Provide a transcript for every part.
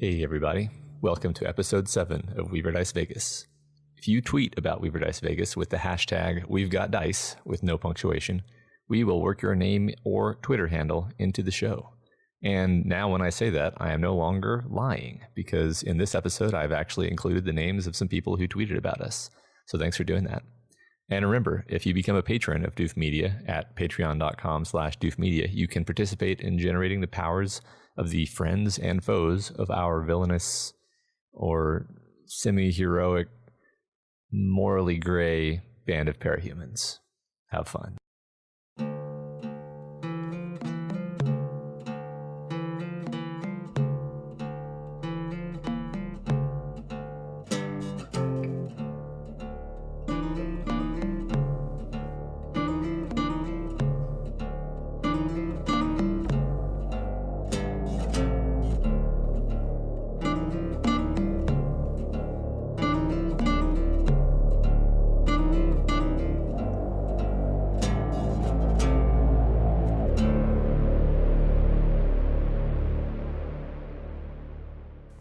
Hey everybody, welcome to episode 7 of Weaverdice Vegas. If you tweet about Weaverdice Vegas with the hashtag We've Got Dice with no punctuation, we will work your name or Twitter handle into the show. And now when I say that, I am no longer lying, because in this episode I've actually included the names of some people who tweeted about us. So thanks for doing that. And remember, if you become a patron of Doof Media at patreon.com/doofmedia, you can participate in generating the powers of the friends and foes of our villainous or semi-heroic, morally gray band of parahumans. Have fun.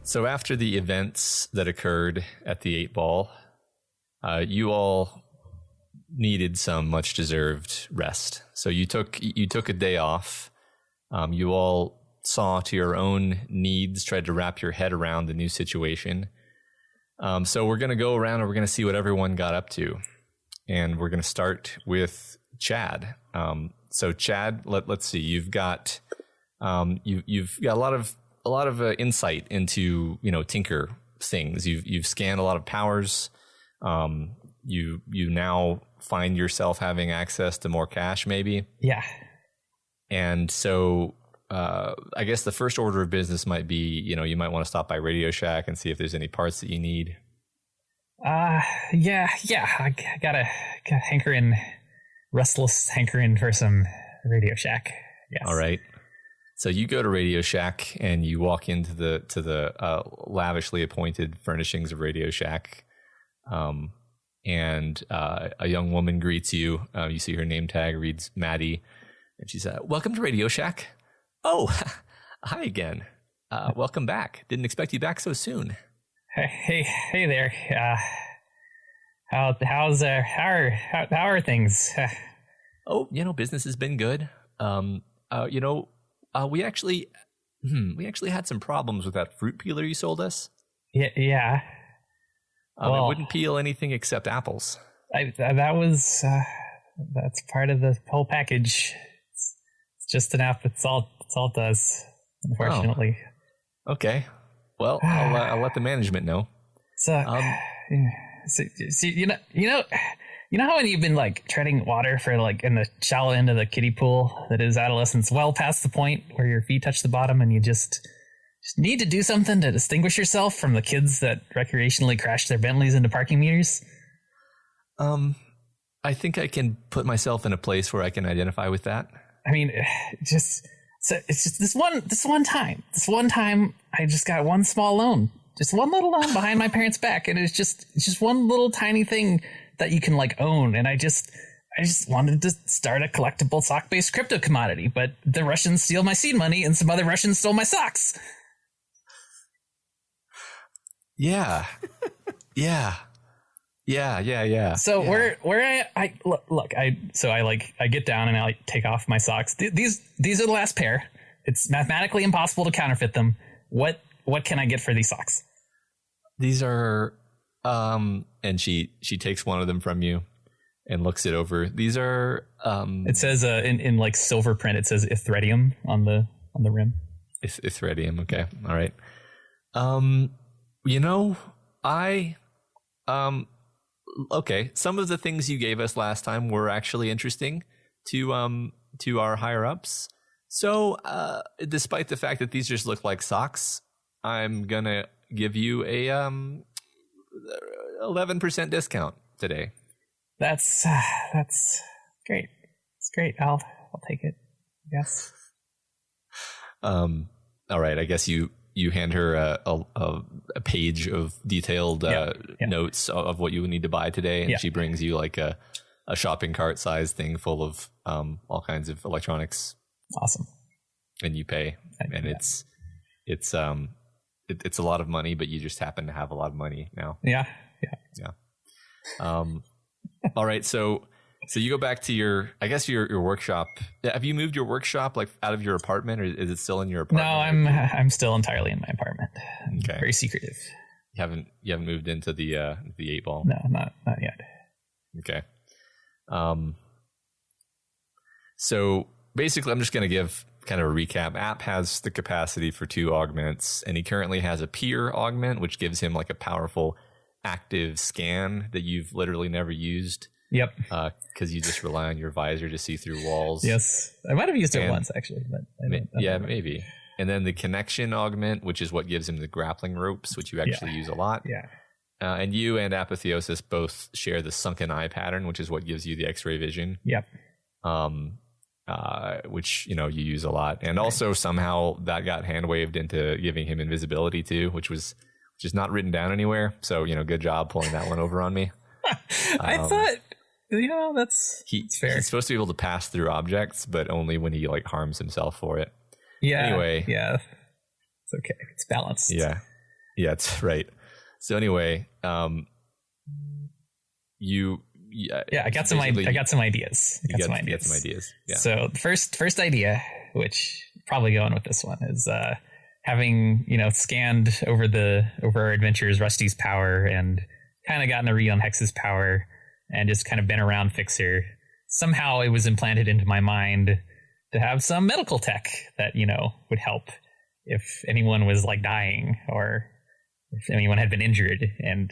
So after the events that occurred at the 8 Ball, you all needed some much-deserved rest. So you took a day off. You all saw to your own needs, tried to wrap your head around the new situation. So we're going to go around and we're going to see what everyone got up to. And we're going to start with Chad. So Chad, let's see. You've got a lot of insight into, Tinker things. You've scanned a lot of powers. You now find yourself having access to more cash, maybe. Yeah. And so I guess the first order of business might be, you might want to stop by Radio Shack and see if there's any parts that you need. Yeah. I gotta restless hankering for some Radio Shack. Yes. All right. So you go to Radio Shack and you walk into the lavishly appointed furnishings of Radio Shack, and a young woman greets you. You see her name tag reads Maddie, and she said, "Welcome to Radio Shack." "Oh, hi again. Welcome back. Didn't expect you back so soon." Hey there. How are things? Oh, business has been good. We actually had some problems with that fruit peeler you sold us. Yeah. It wouldn't peel anything except apples. That's part of the whole package. It's just an app. It's all it does, unfortunately. Oh. Okay. Well, I'll let the management know. So you know how when you've been treading water for in the shallow end of the kiddie pool that is adolescence, well past the point where your feet touch the bottom and you just need to do something to distinguish yourself from the kids that recreationally crash their Bentleys into parking meters? I think I can put myself in a place where I can identify with that. I mean, it's just this one time I just got one small loan, just one little loan behind my parents' back, and it's just one little tiny thing that you can own, and I just wanted to start a collectible sock-based crypto commodity, but the Russians steal my seed money and some other Russians stole my socks. Yeah. So where I get down and I take off my socks. These are the last pair. It's mathematically impossible to counterfeit them. What can I get for these socks? These are and she takes one of them from you and looks it over. These are it says in silver print, it says Ethereum on the rim. Ethereum, okay. All right. Okay, some of the things you gave us last time were actually interesting to our higher ups. So despite the fact that these just look like socks, I'm gonna give you a 11% discount today. That's great. It's great. I'll take it. Yes. All right. I guess you hand her a page of detailed notes of what you need to buy today, and she brings you a shopping cart sized thing full of all kinds of electronics. Awesome. And you pay, and it's it's a lot of money, but you just happen to have a lot of money now. Yeah. All right, so you go back to your workshop. Have you moved your workshop like out of your apartment, or is it still in your apartment? No, I'm still entirely in my apartment. Okay. Very secretive. You haven't moved into the 8-ball? No, not yet. Okay. So basically, I'm just going to give kind of a recap. App has the capacity for 2 augments, and he currently has a peer augment, which gives him like a powerful active scan that you've literally never used. Yep. Because you just rely on your visor to see through walls. Yes. I might have used it once, actually. But maybe. And then the connection augment, which is what gives him the grappling ropes, which you actually use a lot. Yeah. And you and Apotheosis both share the sunken eye pattern, which is what gives you the X-ray vision. Yep. Which you use a lot, and also somehow that got hand waved into giving him invisibility too, which is not written down anywhere. So good job pulling that one over on me. I thought that's fair. He's supposed to be able to pass through objects, but only when he like harms himself for it. Yeah. Anyway. Yeah. It's okay. It's balanced. Yeah. Yeah. It's right. So anyway, I got some ideas. I got some ideas. Yeah. So the first idea, which probably going with this one, is having scanned over our adventures Rusty's power and kind of gotten a read on Hex's power and just kind of been around Fixer. Somehow it was implanted into my mind to have some medical tech that would help if anyone was like dying or if anyone had been injured and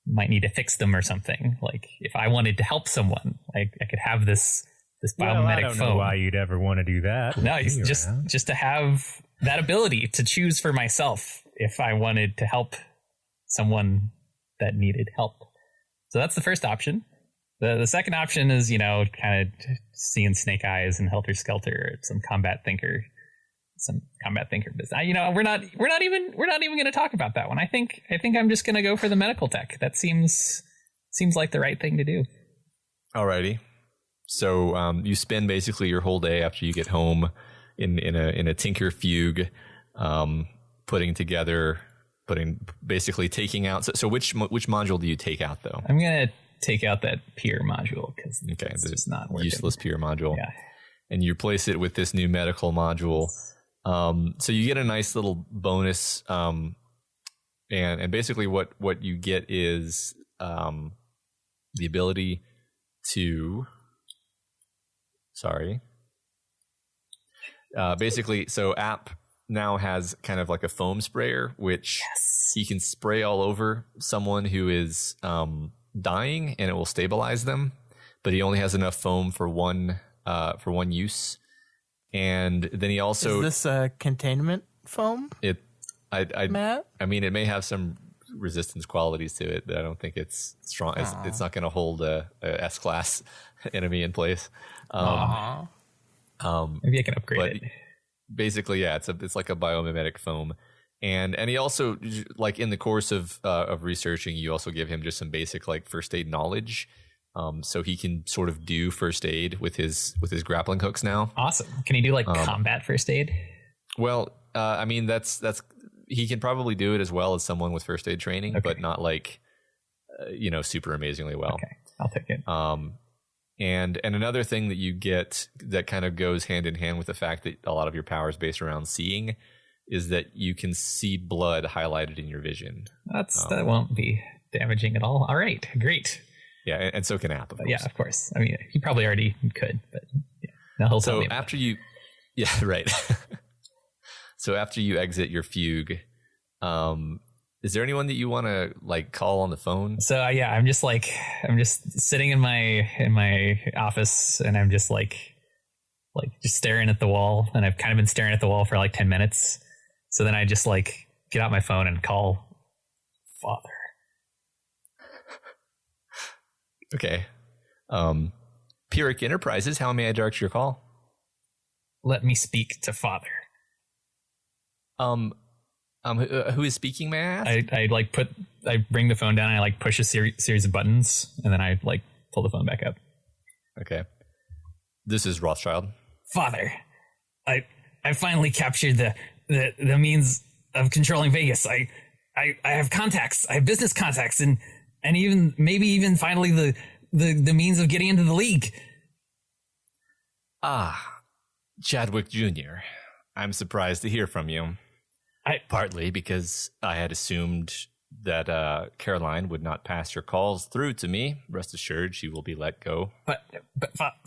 might need to fix them or something. Like if I wanted to help someone, like I could have this biomimetic I don't phone. know why you'd ever want to do that. No, just to have that ability to choose for myself if I wanted to help someone that needed help. So that's the first option. The second option is, kind of seeing Snake Eyes and Helter Skelter, some combat thinker business. We're not even going to talk about that one. I think I'm just going to go for the medical tech. That seems like the right thing to do. Alrighty. So you spend basically your whole day after you get home in a tinker fugue, taking out. So which module do you take out though? I'm gonna take out that peer module because it's just not working. Useless peer module. Yeah. And you replace it with this new medical module. So you get a nice little bonus. And basically what you get is the ability to. Sorry. Basically, so App now has kind of like a foam sprayer, which he can spray all over someone who is dying, and it will stabilize them. But he only has enough foam for one use. And then he also is this a containment foam? Matt? I mean, it may have some resistance qualities to it, but I don't think it's strong. It's not going to hold a S-class enemy in place. Maybe I can upgrade it. Basically, yeah, it's like a biomimetic foam, and he also, like in the course of researching, you also give him just some basic like first aid knowledge, so he can sort of do first aid with his grappling hooks now. Awesome. Can he do like combat first aid? Well, I mean that's he can probably do it as well as someone with first aid training, but not like super amazingly well. Okay, I'll take it. And another thing that you get that kind of goes hand in hand with the fact that a lot of your power is based around seeing is that you can see blood highlighted in your vision. That won't be damaging at all. All right, great. Yeah, and so can App, of course. Yeah, of course. I mean, he probably already could, but yeah. Now he'll tell me about after you, yeah, right. So after you exit your fugue, is there anyone that you want to like call on the phone? So I'm just sitting in my office, and I'm just like just staring at the wall, and I've kind of been staring at the wall for like 10 minutes. So then I just like get out my phone and call Father. Okay. Pyrrhic Enterprises, how may I direct your call? Let me speak to Father. Who is speaking, may I ask? I bring the phone down, and I like push a series of buttons, and then I like pull the phone back up. Okay. This is Rothschild. Father, I finally captured the means of controlling Vegas. I have contacts. I have business contacts, and even maybe even finally the means of getting into the league. Chadwick Jr., I'm surprised to hear from you. Partly because I had assumed that Caroline would not pass your calls through to me. Rest assured, she will be let go. But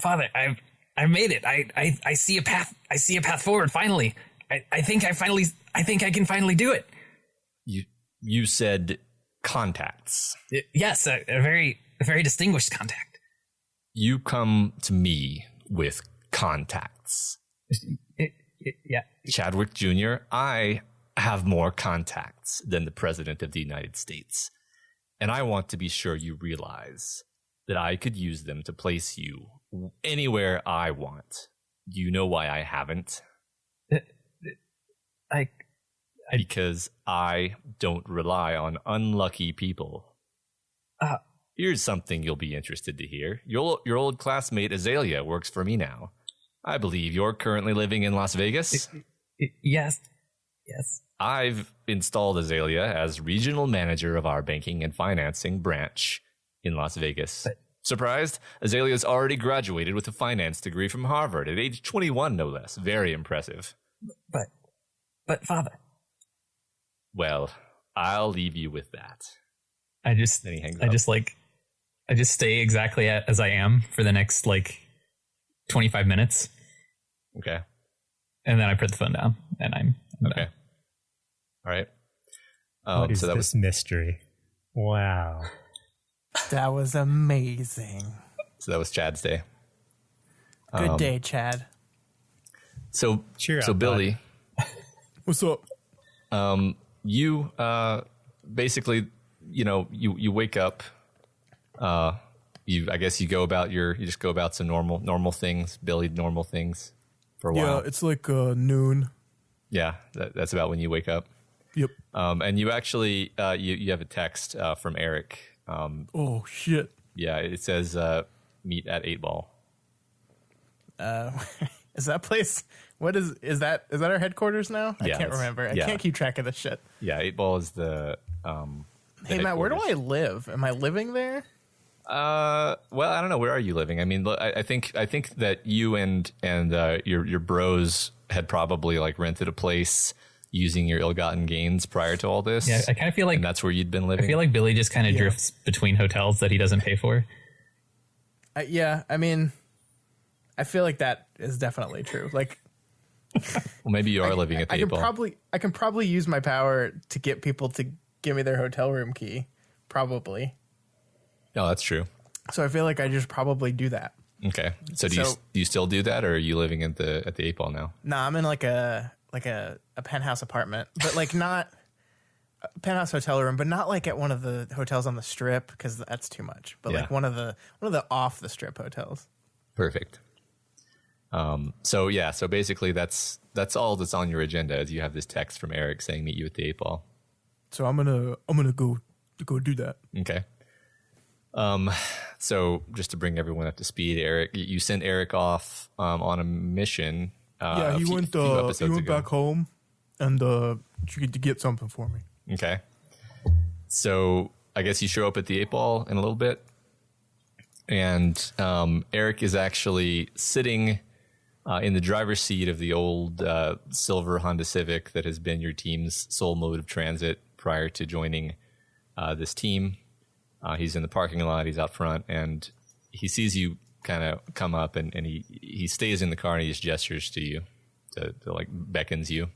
Father, I've made it. I see a path. I see a path forward. Finally, I think I can finally do it. You said contacts. Yes, a very distinguished contact. You come to me with contacts. Yeah. Chadwick Jr., I have more contacts than the President of the United States. And I want to be sure you realize that I could use them to place you anywhere I want. Do you know why I haven't? Because I don't rely on unlucky people. Here's something you'll be interested to hear. Your old classmate Azalea works for me now. I believe you're currently living in Las Vegas? Yes. I've installed Azalea as regional manager of our banking and financing branch in Las Vegas. Surprised? Azalea's already graduated with a finance degree from Harvard at age 21, no less. Very impressive. But Father. Well, I'll leave you with that. I just stay exactly as I am for the next 25 minutes. Okay. And then I put the phone down and I'm okay. Done. All right. What is this mystery? Wow. That was amazing. So that was Chad's day. Good day, Chad. So cheer up, Billy. What's up? You basically, you wake up. I guess you just go about some normal things, Billy, normal things for a while. Yeah, it's like noon. Yeah, that's about when you wake up. Yep. And you actually you have a text from Eric. Oh shit. Yeah, it says meet at 8 Ball. Is that place? What is that? Is that our headquarters now? Yeah, I can't remember. I can't keep track of this shit. Yeah, 8 Ball is the hey Matt, where do I live? Am I living there? Well, I don't know. Where are you living? I mean, look, I think that you and your bros had probably rented a place using your ill-gotten gains prior to all this. Yeah, I kind of feel like and that's where you'd been living. I feel like Billy just kind of drifts between hotels that he doesn't pay for. Yeah, I mean, I feel like that is definitely true. Well, maybe you are living at the 8 Ball. I can probably use my power to get people to give me their hotel room key. Probably. Oh, that's true. So I feel like I just probably do that. Okay. So do you still do that, or are you living at the 8 Ball now? No, I'm in a penthouse apartment, but not a penthouse hotel room, but not at one of the hotels on the strip because that's too much. But one of the off the strip hotels. Perfect. So basically that's all that's on your agenda. Is you have this text from Eric saying meet you at the 8 Ball. So I'm gonna go do that. Okay. So just to bring everyone up to speed, Eric, you sent Eric off on a mission. He went back home and to get something for me. Okay. So I guess you show up at the 8 Ball in a little bit, and Eric is actually sitting in the driver's seat of the old silver Honda Civic that has been your team's sole mode of transit prior to joining this team. He's in the parking lot. He's out front, and he sees you kind of come up, and he stays in the car and he just gestures to you, to beckons you.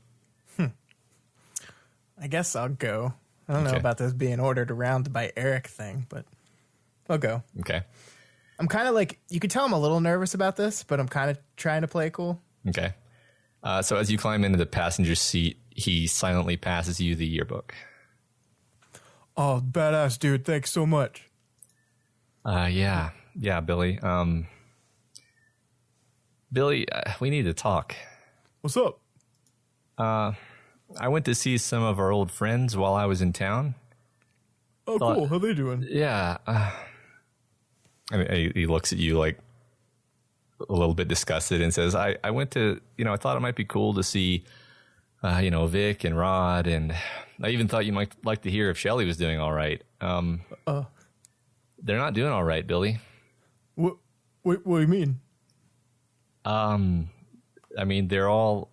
I guess I'll go. I don't know about this being ordered around by Eric thing, but I'll go. Okay. I'm kind of you could tell I'm a little nervous about this, but I'm kind of trying to play it cool. Okay. So as you climb into the passenger seat, he silently passes you the yearbook. Oh, badass, dude. Thanks so much. Yeah, Billy. Billy, we need to talk. What's up? I went to see some of our old friends while I was in town. Oh, cool. How they doing? Yeah. I mean, he looks at you a little bit disgusted and says, I went to, I thought it might be cool to see Vic and Rod, and I even thought you might like to hear if Shelly was doing all right. They're not doing all right, Billy. What do you mean? I mean, they're all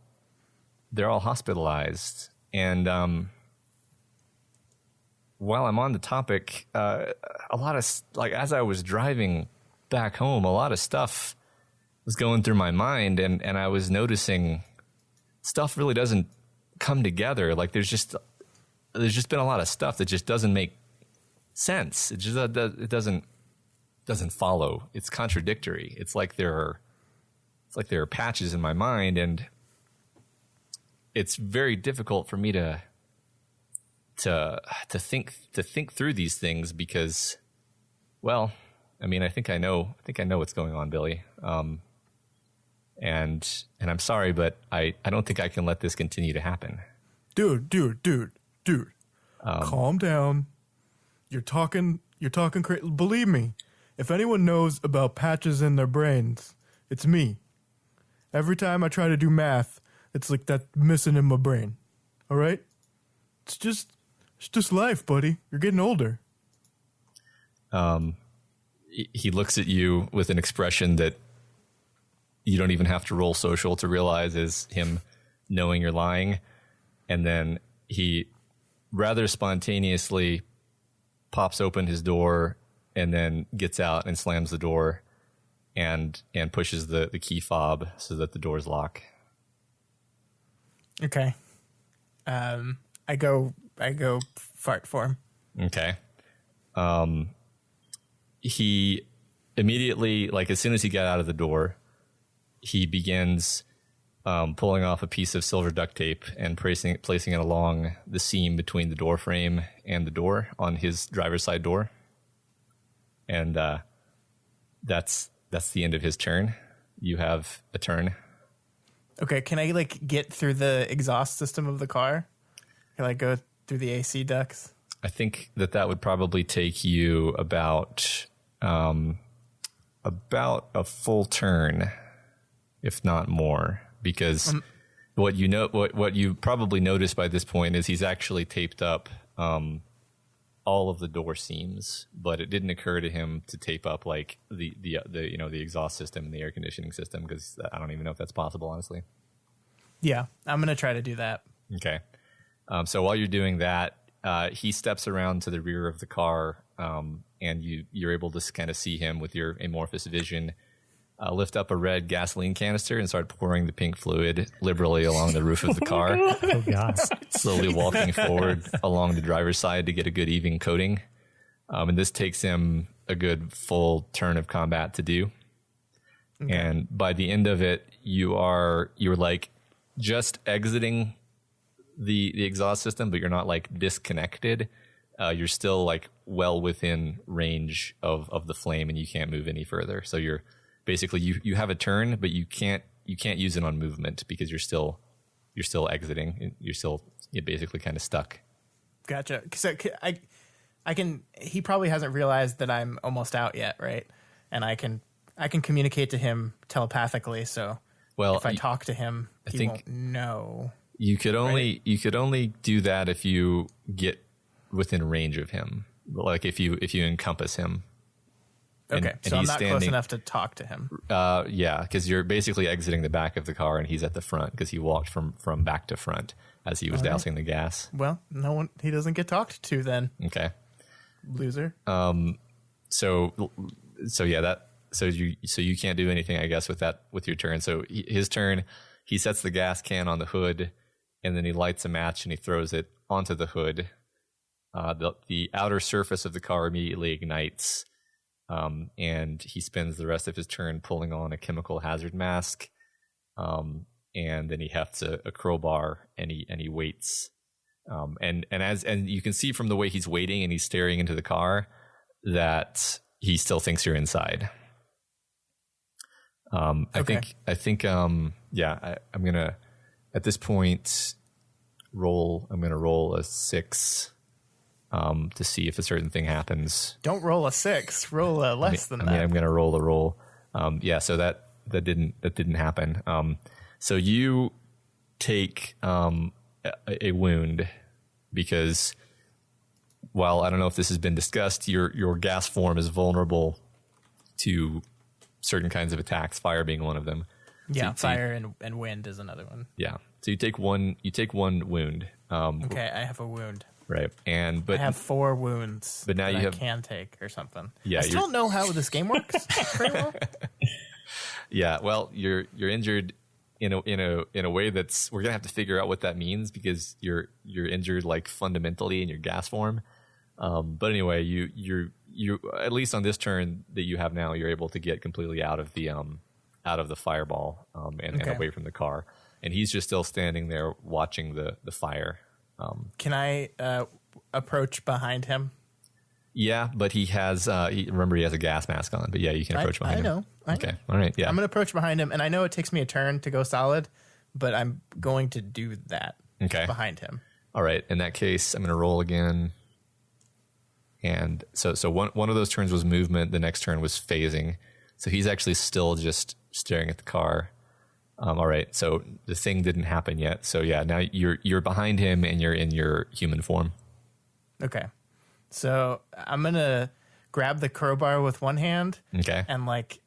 hospitalized, and while I'm on the topic, a lot of as I was driving back home, a lot of stuff was going through my mind, and I was noticing stuff really doesn't come together. Like there's just been a lot of stuff that just doesn't make sense. It just it doesn't follow. It's contradictory. It's like there are patches in my mind, and it's very difficult for me to think through these things because, well, I mean, I think I know what's going on, Billy. And I'm sorry, but I don't think I can let this continue to happen. Dude. Calm down. You're talking crazy. Believe me, if anyone knows about patches in their brains, it's me. Every time I try to do math, it's like that missing in my brain. All right? It's just life, buddy. You're getting older. He looks at you with an expression that you don't even have to roll social to realize is him knowing you're lying. And then he rather spontaneously pops open his door and then gets out and slams the door and pushes the key fob so that the doors lock. Okay. I go fart for him. Okay. He immediately, as soon as he got out of the door, he begins pulling off a piece of silver duct tape and placing it along the seam between the door frame and the door on his driver's side door. And that's the end of his turn. You have a turn. Okay, can I get through the exhaust system of the car? Can I go through the AC ducts? I think that would probably take you about a full turn, if not more, because what you probably noticed by this point is he's actually taped up all of the door seams, but it didn't occur to him to tape up the exhaust system and the air conditioning system, because I don't even know if that's possible, honestly. Yeah, I'm gonna try to do that. Okay. So while you're doing that, he steps around to the rear of the car, and you're able to kind of see him with your amorphous vision lift up a red gasoline canister and start pouring the pink fluid liberally along the roof of the car. Oh, God. Slowly walking forward along the driver's side to get a good even coating. And this takes him a good full turn of combat to do. Okay. And by the end of it, you're just exiting the exhaust system, but you're not disconnected. You're still well within range of the flame, and you can't move any further. So you're basically you have a turn, but you can't use it on movement because you're still exiting. You're basically kind of stuck. Gotcha. So I can. He probably hasn't realized that I'm almost out yet, right? And I can communicate to him telepathically. So if I talk to him, he won't know. You could only do that if you get within range of him, if you encompass him. Okay, so I'm not close enough to talk to him. Yeah, because you're basically exiting the back of the car, and he's at the front because he walked from back to front as he was dousing the gas. Well, he doesn't get talked to then. Okay, loser. So you can't do anything, I guess, with your turn. So his turn, he sets the gas can on the hood, and then he lights a match and he throws it onto the hood. The outer surface of the car immediately ignites. And he spends the rest of his turn pulling on a chemical hazard mask, and then he hefts a crowbar and he waits, and you can see from the way he's waiting and he's staring into the car that he still thinks you're inside. Okay. I think I'm gonna at this point roll a 6. To see if a certain thing happens. Don't roll a 6. Roll a less than that. I'm going to roll a roll. So that didn't happen. So you take a wound, because while I don't know if this has been discussed, your gas form is vulnerable to certain kinds of attacks, fire being one of them. Yeah, fire and wind is another one. Yeah. So you take one wound. Okay, I have a wound. Right. But I have 4 wounds. But now that you I can take or something. Yeah. I still don't know how this game works very well. Yeah. Well, you're injured in a way that's, we're gonna have to figure out what that means, because you're injured like fundamentally in your gas form. But anyway, you at least on this turn that you have now, you're able to get completely out of the fireball and away from the car, and he's just still standing there watching the fire. Can I approach behind him? Yeah, but he has remember he has a gas mask on. But yeah, you can approach behind him. I know. Okay, all right. Yeah, I'm gonna approach behind him, and I know it takes me a turn to go solid, but I'm going to do that. Okay, behind him. All right. In that case, I'm gonna roll again. And so one of those turns was movement. The next turn was phasing. So he's actually still just staring at the car. All right. So the thing didn't happen yet. So yeah, now you're behind him and you're in your human form. Okay. So I'm gonna grab the crowbar with one hand. Okay. And like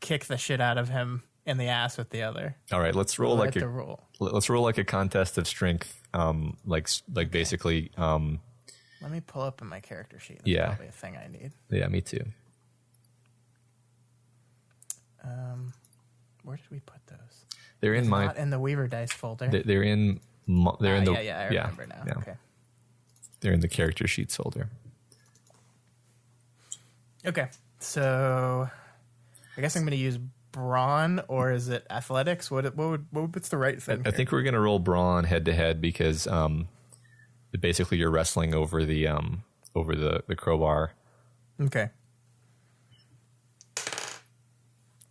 kick the shit out of him in the ass with the other. All right. Let's roll let's roll like a contest of strength. Like basically. Let me pull up in my character sheet. That's probably a thing I need. Yeah, me too. Where did we put those? They're not in the Weaverdice folder. They're in the I remember now. Yeah. Okay. They're in the character sheets folder. Okay. So I guess I'm going to use brawn, or is it athletics? What's the right thing? I think we're going to roll brawn head to head, because basically you're wrestling over the crowbar. Okay.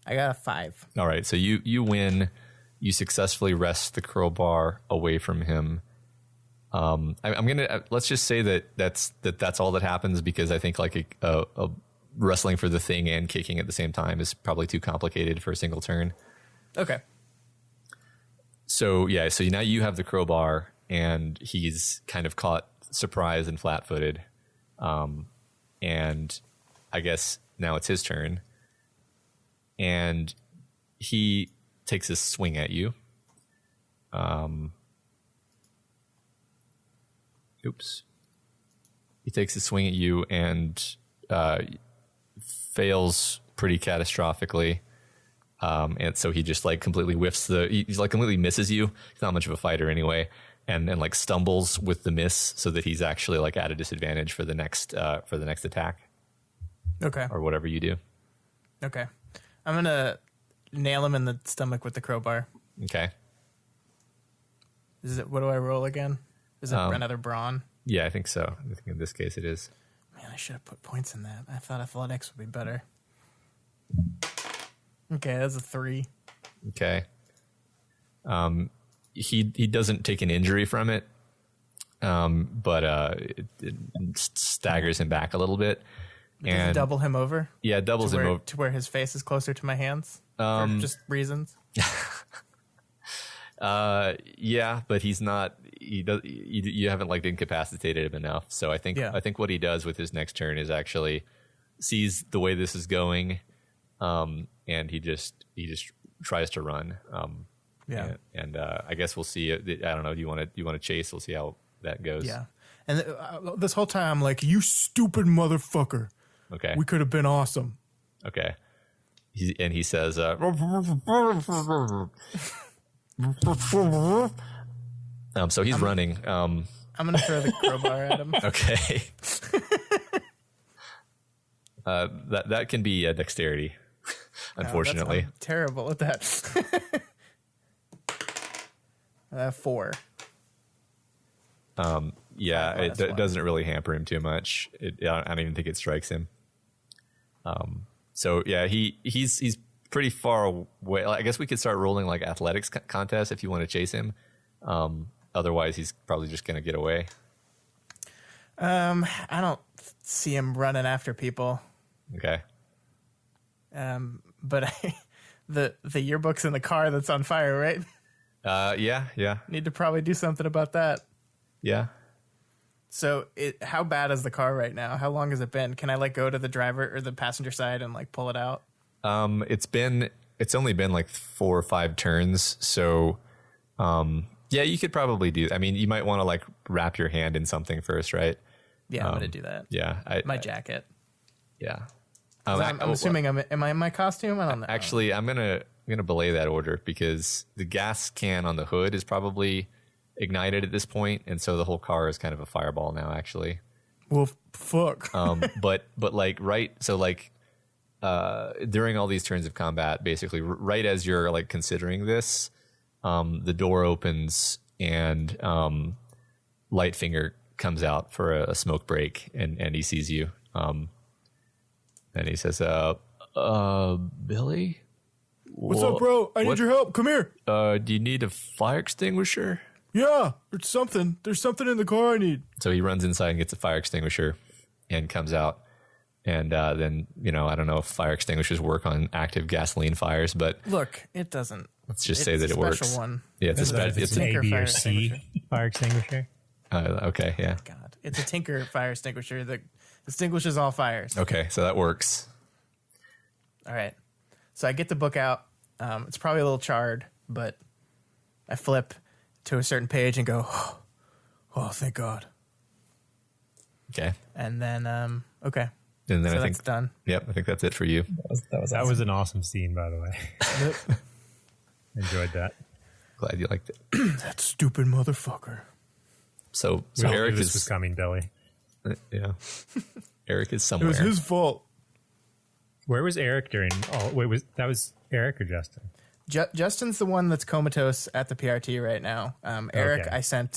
I got a 5. All right, so you win. You successfully wrest the crowbar away from him. I'm gonna let's just say that's all that happens, because I think like a wrestling for the thing and kicking at the same time is probably too complicated for a single turn. Okay. So yeah, so now you have the crowbar, and he's kind of caught surprised and flat-footed. And I guess now it's his turn. And he takes a swing at you. He takes a swing at you and fails pretty catastrophically. And so he just like completely whiffs he's like completely misses you. He's not much of a fighter anyway. And like stumbles with the miss, so that he's actually like at a disadvantage for the next attack. Okay. Or whatever you do. Okay. I'm gonna nail him in the stomach with the crowbar. Okay. What do I roll again? Is it another brawn? Yeah, I think so. I think in this case it is. Man, I should have put points in that. I thought athletics would be better. Okay, that's a 3. Okay. He doesn't take an injury from it, but it staggers him back a little bit. Does it double him over? Yeah, it doubles him over to where his face is closer to my hands for just reasons. Yeah, but he's not. You haven't like incapacitated him enough. So I think what he does with his next turn is actually sees the way this is going, and he just tries to run. And I guess we'll see. I don't know. Do you want to chase? We'll see how that goes. Yeah. And this whole time, I'm like, you stupid motherfucker. Okay. We could have been awesome. Okay. He says, so he's running. I'm going to throw the crowbar at him. Okay. That can be a dexterity, unfortunately. I'm terrible at that. 4. Yeah, it doesn't really hamper him too much. I don't even think it strikes him. So yeah, he's pretty far away. I guess we could start rolling like athletics contests if you want to chase him. Otherwise, he's probably just going to get away. I don't see him running after people. Okay. But the yearbook's in the car that's on fire, right? Yeah. Need to probably do something about that. Yeah. So how bad is the car right now? How long has it been? Can I like go to the driver or the passenger side and like pull it out? It's only been like 4 or 5 turns. So, yeah, you could probably do, I mean, you might want to like wrap your hand in something first, right? Yeah, I'm going to do that. Yeah. My jacket. Yeah. I'm assuming am I in my costume? I don't know. Actually, I'm gonna belay that order because the gas can on the hood is probably ignited at this point, and so the whole car is kind of a fireball now. Actually, Well, fuck. but like during all these turns of combat, basically right as you're like considering this, the door opens and Lightfinger comes out for a smoke break, and he sees you. And he says, Billy? What's up, bro? I need your help. Come here. Do you need a fire extinguisher? Yeah, there's something. There's something in the car I need. So he runs inside and gets a fire extinguisher and comes out. And then, I don't know if fire extinguishers work on active gasoline fires, but Look, it doesn't. let's just say that it works. Special one. Yeah, it's a It's special. an A, B, fire or C fire extinguisher. Okay, yeah. God, it's a Tinker fire extinguisher that extinguishes all fires. Okay, so that works. All right. So I get the book out. It's probably a little charred, but I flip to a certain page and go, oh, thank God. Okay. And then, okay. And then So I think that's done. Yep, I think that's it for you. That was an awesome scene, by the way. Enjoyed that. Glad you liked it. That stupid motherfucker. So We all knew Eric this was is coming, Billy. yeah. Eric is It somewhere. was his fault. Where was Eric during? Oh, wait, was Eric or Justin? Justin's the one that's comatose at the PRT right now. Eric, Okay. I sent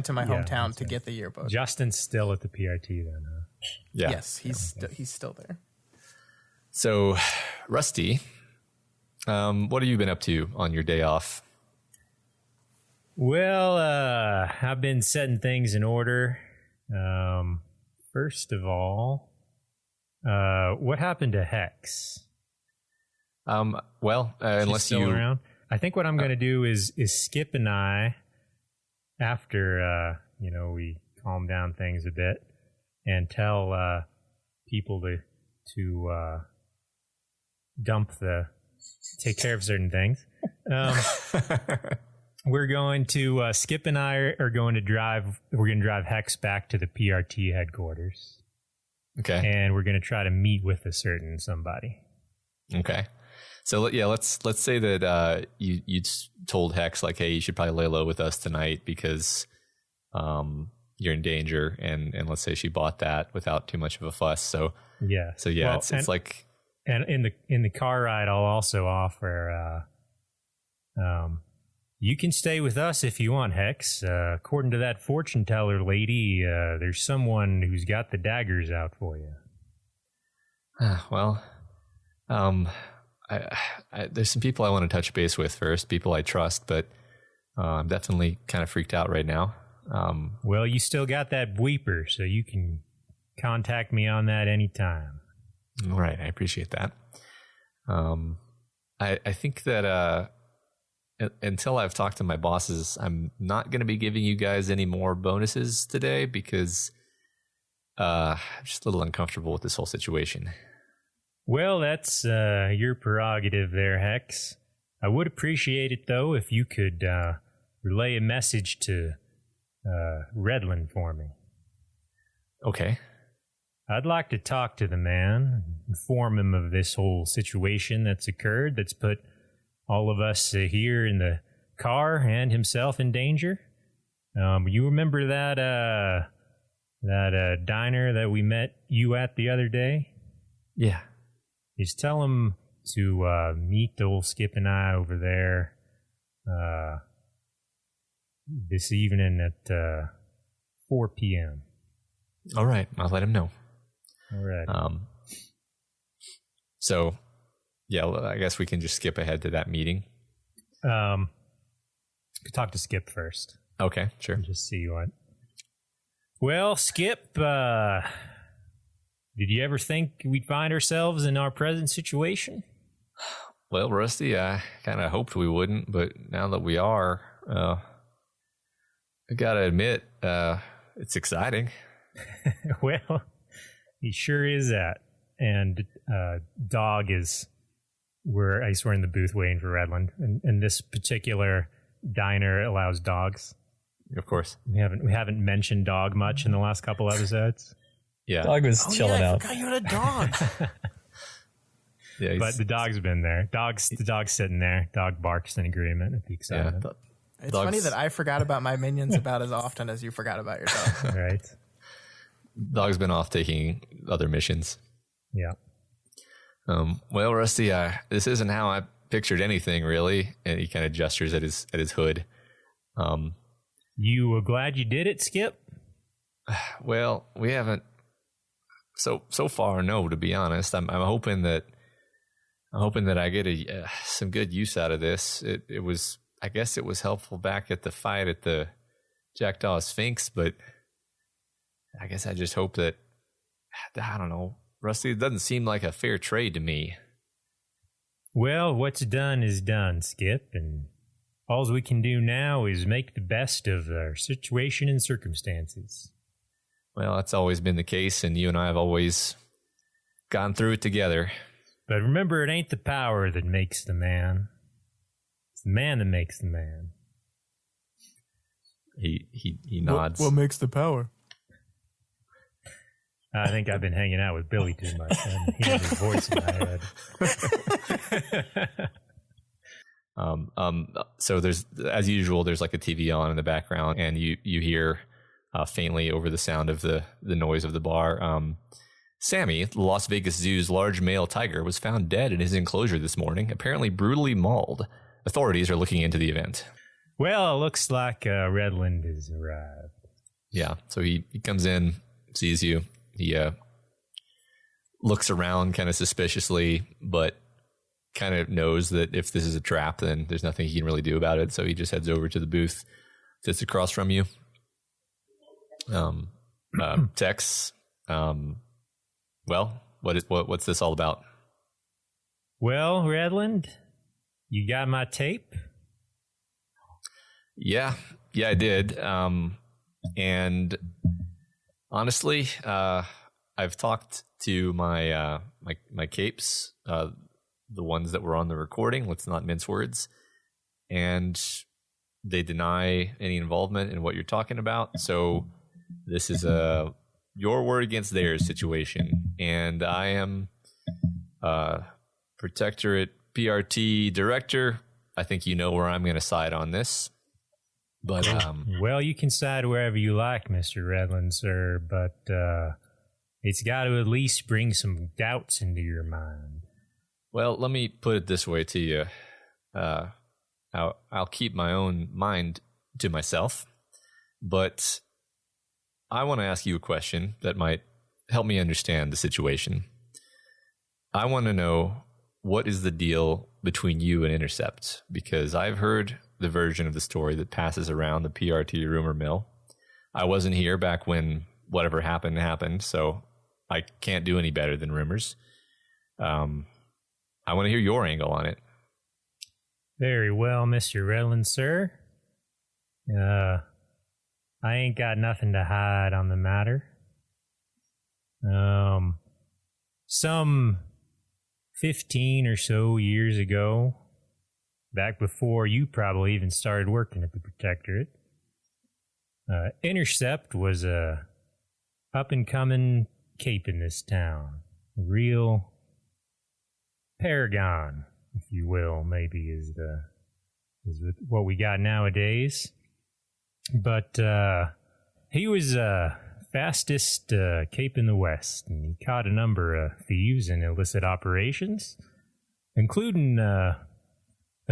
to my hometown that's to right. get the yearbook. Justin's still at the PRT then, huh? Yeah. Yes, he's still there. So, Rusty, what have you been up to on your day off? Well, I've been setting things in order. First of all, what happened to Hex? Well, unless Still you around? I think what I'm going to do is Skip and I, after we calm down things a bit, and tell people to take care of certain things. We're going to Skip and I are going to drive. We're going to drive Hex back to the PRT headquarters, Okay. and we're going to try to meet with a certain somebody. Okay. So yeah, let's say that you told Hex like, hey, you should probably lay low with us tonight because you're in danger, and let's say she bought that without too much of a fuss. So Yeah. well, it's like, and in the car ride, I'll also offer. You can stay with us if you want, Hex. According to that fortune teller lady, there's someone who's got the daggers out for you. well, there's some people I want to touch base with first, people I trust, but I'm definitely kind of freaked out right now. Well, you still got that bleeper, so you can contact me on that anytime. All right, I appreciate that. I think that until I've talked to my bosses, I'm not going to be giving you guys any more bonuses today because I'm just a little uncomfortable with this whole situation. Well, that's your prerogative there, Hex. I would appreciate it, though, if you could relay a message to Redland for me. Okay. I'd like to talk to the man, inform him of this whole situation that's occurred, that's put all of us here in the car and himself in danger. You remember that diner that we met you at the other day? Yeah. Just tell him to meet old Skip and I over there this evening at 4 p.m. All right. I'll let him know. All right. So, yeah, well, I guess we can just skip ahead to that meeting. Talk to Skip first. Okay, sure. Just see what. Well, Skip, did you ever think we'd find ourselves in our present situation? Well, Rusty, I kind of hoped we wouldn't, but now that we are, I gotta admit, it's exciting. Well, he sure is that. And Dog is, we're in the booth waiting for Redland. And this particular diner allows dogs. Of course. We haven't mentioned Dog much in the last couple episodes. Yeah. Dog was chilling I out. forgot you had a dog. Yeah, But the dog's been there. The dog's sitting there. Dog barks in agreement at the excitement. It's Dogs- funny that I forgot about my minions about as often as you forgot about your dog. Right? Dog's been off taking other missions. Yeah. Well, Rusty, this isn't how I pictured anything, really. And he kind of gestures at his hood. You were glad you did it, Skip? Well, we haven't. So far, no. To be honest, I'm hoping that I get some good use out of this. It was, I guess, it was helpful back at the fight at the Jackdaw Sphinx, but I guess I just hope that, I don't know, Rusty. It doesn't seem like a fair trade to me. Well, what's done is done, Skip, and all we can do now is make the best of our situation and circumstances. Well, that's always been the case, and you and I have always gone through it together. But remember, it ain't the power that makes the man. It's the man that makes the man. He nods. What makes the power? I think I've been hanging out with Billy too much. And he has his voice in my head. So there's, as usual, there's like a TV on in the background, and you hear faintly over the sound of the noise of the bar. Sammy, the Las Vegas Zoo's large male tiger, was found dead in his enclosure this morning, apparently brutally mauled. Authorities are looking into the event. Well, it looks like Redland has arrived. Yeah, so he comes in, sees you. He looks around kind of suspiciously, but kind of knows that if this is a trap, then there's nothing he can really do about it. So he just heads over to the booth, sits across from you. Tex, well, what's this all about? Well, Redland, you got my tape? Yeah, I did. And honestly, I've talked to my capes, the ones that were on the recording. Let's not mince words. And they deny any involvement in what you're talking about. So this is your word against theirs situation. And I am Protectorate PRT director. I think you know where I'm going to side on this. But well, you can side wherever you like, Mr. Redland, sir, but it's got to at least bring some doubts into your mind. Well, let me put it this way to you. I'll keep my own mind to myself, but I want to ask you a question that might help me understand the situation. I want to know, what is the deal between you and Intercept? Because I've heard the version of the story that passes around the PRT rumor mill. I wasn't here back when whatever happened, so I can't do any better than rumors. I want to hear your angle on it. Very well, Mr. Redland, sir. I ain't got nothing to hide on the matter. Some 15 or so years ago, back before you probably even started working at the Protectorate, Intercept was a up-and-coming cape in this town. A real paragon, if you will, maybe is what we got nowadays. But he was fastest cape in the West, and he caught a number of thieves and illicit operations, including a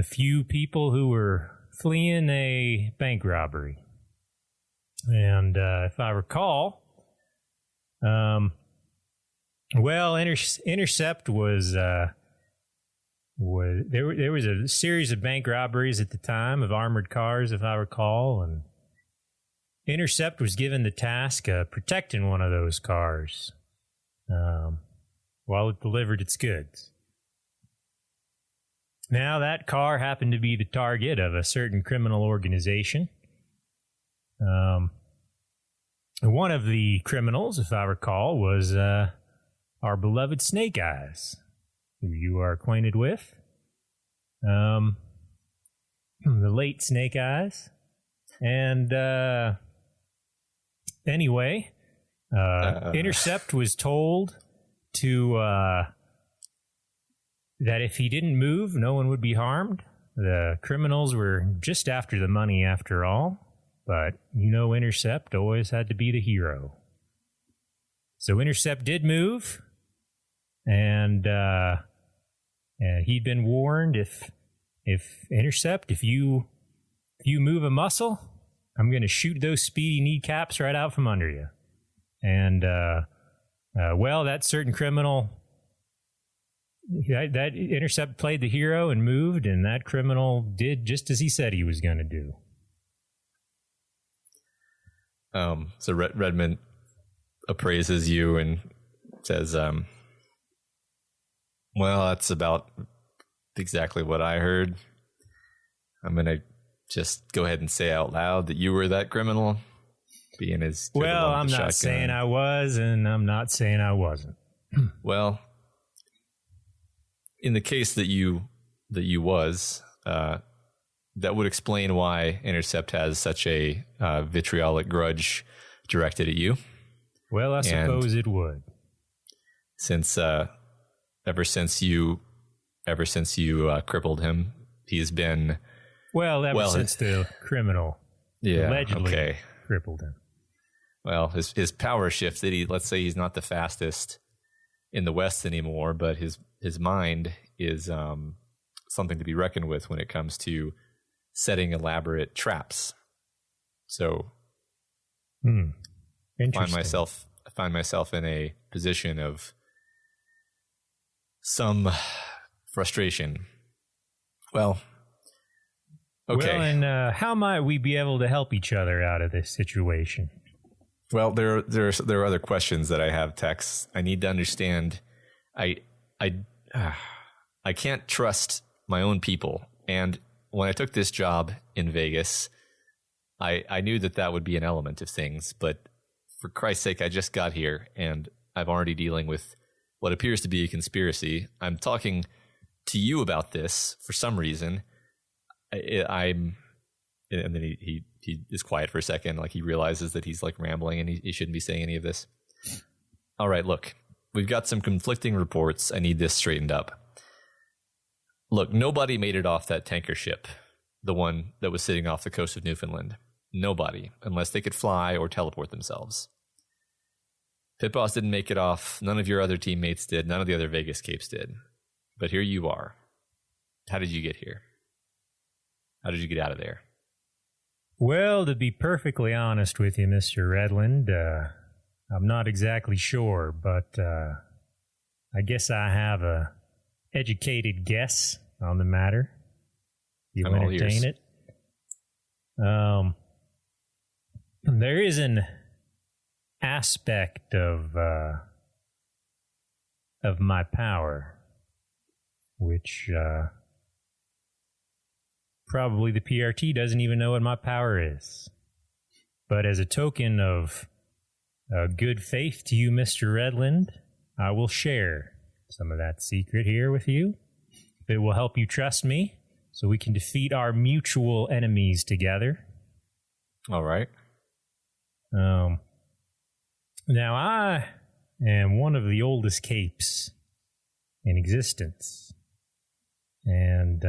few people who were fleeing a bank robbery. And if I recall, Intercept was there was a series of bank robberies at the time of armored cars, if I recall, and Intercept was given the task of protecting one of those cars while it delivered its goods. Now, that car happened to be the target of a certain criminal organization. One of the criminals, if I recall, was our beloved Snake Eyes, who you are acquainted with. The late Snake Eyes. And anyway, Intercept was told to that if he didn't move, no one would be harmed. The criminals were just after the money after all. But, Intercept always had to be the hero. So Intercept did move, and he'd been warned if Intercept, if you move a muscle, I'm going to shoot those speedy kneecaps right out from under you. And, that certain criminal, that Intercept played the hero and moved, and that criminal did just as he said he was going to do. So Redmond appraises you and says, well, that's about exactly what I heard. I'm going to just go ahead and say out loud that you were that criminal. Being as well, I'm not saying I was, and I'm not saying I wasn't. Well, in the case that you was, that would explain why Intercept has such a vitriolic grudge directed at you. Well, I suppose it would. Since ever since you crippled him, he's been since the criminal allegedly crippled him. Well, his power shifted. Let's say he's not the fastest in the West anymore, but his mind is something to be reckoned with when it comes to setting elaborate traps. So I find myself in a position of some frustration. Well, okay. Well, and how might we be able to help each other out of this situation? Well, there are other questions that I have, Tex. I need to understand. I can't trust my own people, and when I took this job in Vegas, I knew that would be an element of things. But for Christ's sake, I just got here, and I'm already dealing with what appears to be a conspiracy. I'm talking to you about this for some reason. And then he is quiet for a second, like he realizes that he's like rambling and he shouldn't be saying any of this. All right, look, we've got some conflicting reports. I need this straightened up. Look, nobody made it off that tanker ship, the one that was sitting off the coast of Newfoundland. Nobody, unless they could fly or teleport themselves. Pit Boss didn't make it off. None of your other teammates did. None of the other Vegas Capes did. But here you are. How did you get here? How did you get out of there? Well, to be perfectly honest with you, Mr. Redland, I'm not exactly sure, but I guess I have a educated guess on the matter. You entertain it? There is an aspect of my power which probably the PRT doesn't even know what my power is. But as a token of good faith to you, Mr. Redland, I will share some of that secret here with you. If it will help you trust me, so we can defeat our mutual enemies together. All right. Now, I am one of the oldest capes in existence. And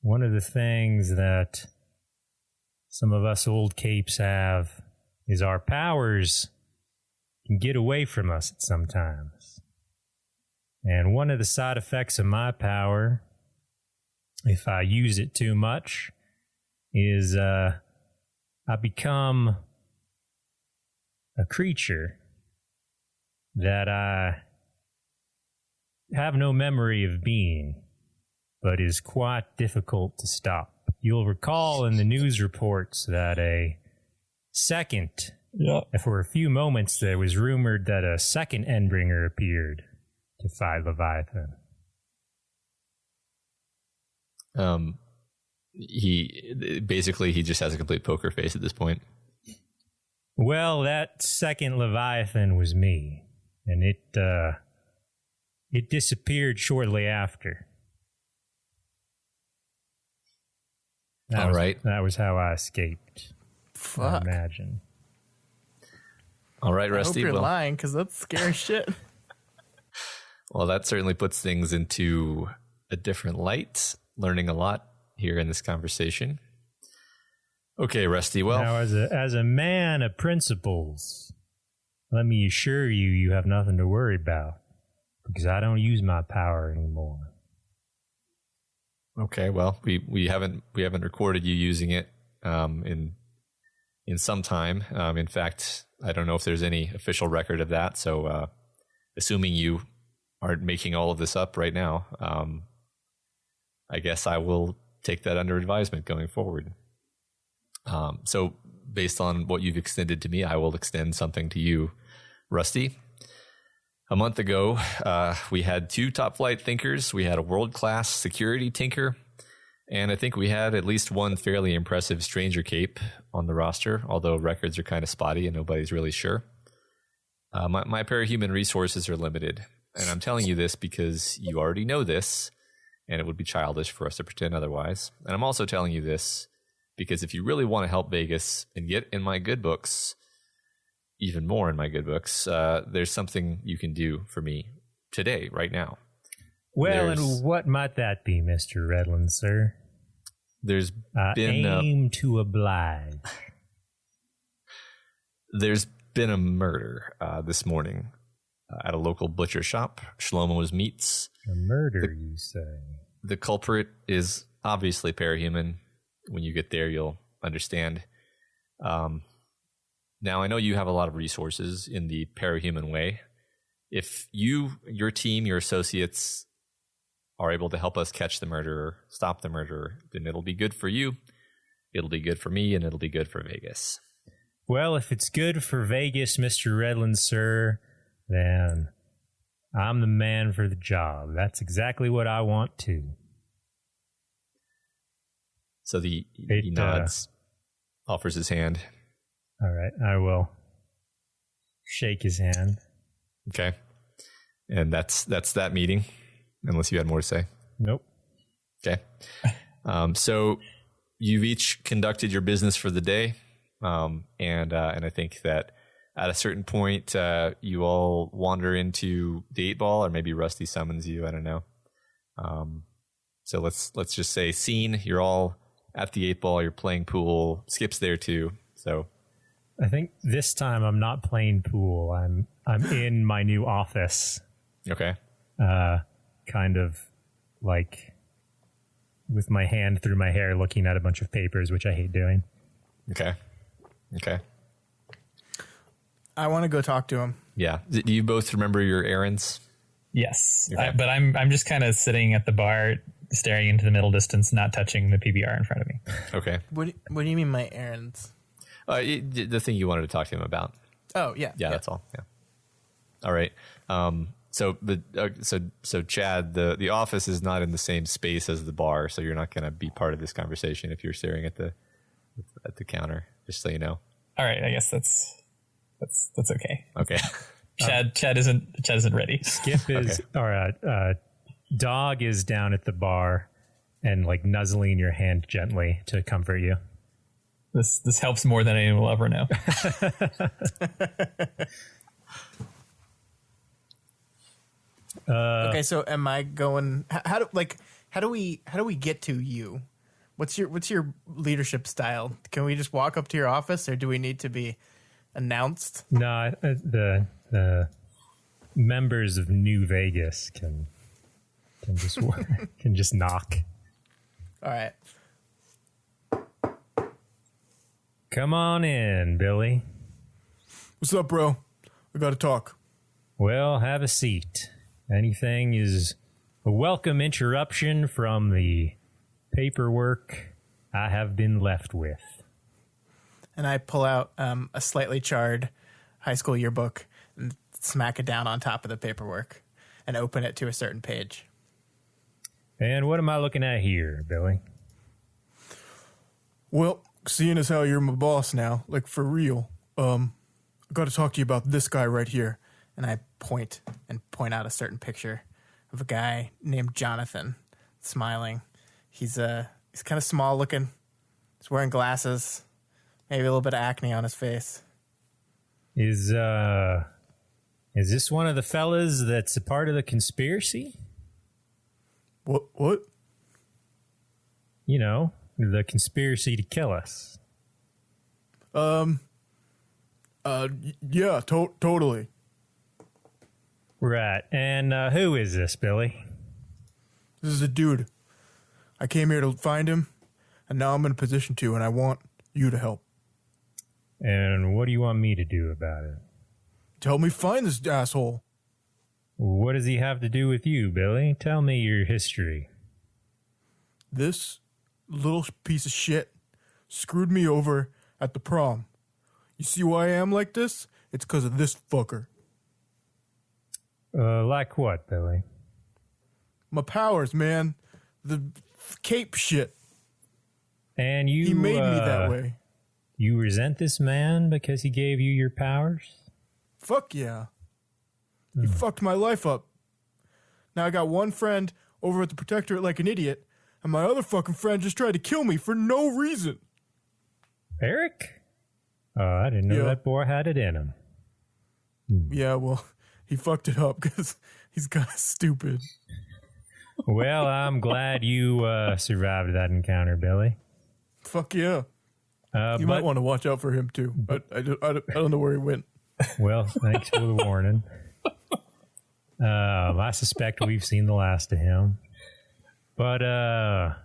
one of the things that some of us old capes have is our powers can get away from us at sometimes. And one of the side effects of my power, if I use it too much, is I become a creature that I have no memory of being, but is quite difficult to stop. You'll recall in the news reports that for a few moments, there was rumored that a second Endbringer appeared to fight Leviathan. He just has a complete poker face at this point. Well, that second Leviathan was me, and it disappeared shortly after. That was how I escaped. Fuck. I imagine. All right, Rusty. I hope you're lying, because that's scary shit. Well, that certainly puts things into a different light. Learning a lot here in this conversation. Okay, Rusty. Well, now, as a man of principles, let me assure you, you have nothing to worry about, because I don't use my power anymore. Okay, well, we haven't recorded you using it in some time. In fact, I don't know if there's any official record of that. So, assuming you aren't making all of this up right now, I guess I will take that under advisement going forward. So, based on what you've extended to me, I will extend something to you, Rusty. A month ago, we had 2 top flight thinkers. We had a world-class security tinker, and I think we had at least one fairly impressive stranger cape on the roster, although records are kind of spotty and nobody's really sure. My parahuman resources are limited, and I'm telling you this because you already know this, and it would be childish for us to pretend otherwise. And I'm also telling you this because if you really want to help Vegas and get in my good books, even more in my good books, there's something you can do for me today, right now. Well, and what might that be, Mr. Redland, sir? There's been aim to oblige. There's been a murder this morning at a local butcher shop, Shlomo's Meats. A murder, you say? The culprit is obviously parahuman. When you get there, you'll understand. Now, I know you have a lot of resources in the parahuman way. If you, your team, your associates are able to help us catch the murderer, stop the murderer, then it'll be good for you, it'll be good for me, and it'll be good for Vegas. Well, if it's good for Vegas, Mr. Redland, sir, then I'm the man for the job. That's exactly what I want to. So he nods, offers his hand. All right, I will shake his hand. Okay. And that's that meeting, unless you had more to say. Nope. Okay. So you've each conducted your business for the day. And I think that at a certain point, you all wander into the 8-ball, or maybe Rusty summons you. I don't know. So let's just say scene. You're all at the 8-ball. You're playing pool. Skip's there too. So I think this time I'm not playing pool. I'm in my new office. Okay. Kind of like with my hand through my hair, looking at a bunch of papers, which I hate doing. Okay. I want to go talk to him. Yeah. Do you both remember your errands? Yes, Okay. but I'm just kind of sitting at the bar, staring into the middle distance, not touching the PBR in front of me. Okay. What do you mean my errands? The thing you wanted to talk to him about. Oh, yeah. Yeah, that's all. Yeah. All right. So Chad, the office is not in the same space as the bar, so you're not going to be part of this conversation if you're staring at the counter. Just so you know. All right, I guess that's okay. Okay. Chad isn't ready. Skip is Dog is down at the bar and like nuzzling your hand gently to comfort you. This helps more than anyone will ever know. Okay, so am I going? How do we get to you? What's your leadership style? Can we just walk up to your office, or do we need to be announced? No, the members of New Vegas can just knock. All right. Come on in, Billy. What's up, bro? I gotta talk. Well, have a seat. Anything is a welcome interruption from the paperwork I have been left with. And I pull out a slightly charred high school yearbook and smack it down on top of the paperwork and open it to a certain page. And what am I looking at here, Billy? Well, seeing as how you're my boss now, like for real, I got to talk to you about this guy right here. And I point out a certain picture of a guy named Jonathan, smiling. He's kind of small looking. He's wearing glasses, maybe a little bit of acne on his face. Is this one of the fellas that's a part of the conspiracy? What? You know, the conspiracy to kill us. Yeah, totally. Right. And who is this, Billy? This is a dude. I came here to find him, and now I'm in a position to, and I want you to help. And what do you want me to do about it? Help me find this asshole. What does he have to do with you, Billy? Tell me your history. This little piece of shit screwed me over at the prom. You see why I am like this? It's because of this fucker. Like what, Billy? My powers, man. The cape shit. And you... He made me that way. You resent this man because he gave you your powers? Fuck yeah. He fucked my life up. Now I got one friend over at the Protectorate like an idiot, and my other fucking friend just tried to kill me for no reason. Eric? I didn't know that boy had it in him. Yeah, well, he fucked it up because he's kind of stupid. Well, I'm glad you survived that encounter, Billy. Fuck yeah. You might want to watch out for him, too. But I don't know where he went. Well, thanks for the warning. I suspect we've seen the last of him. But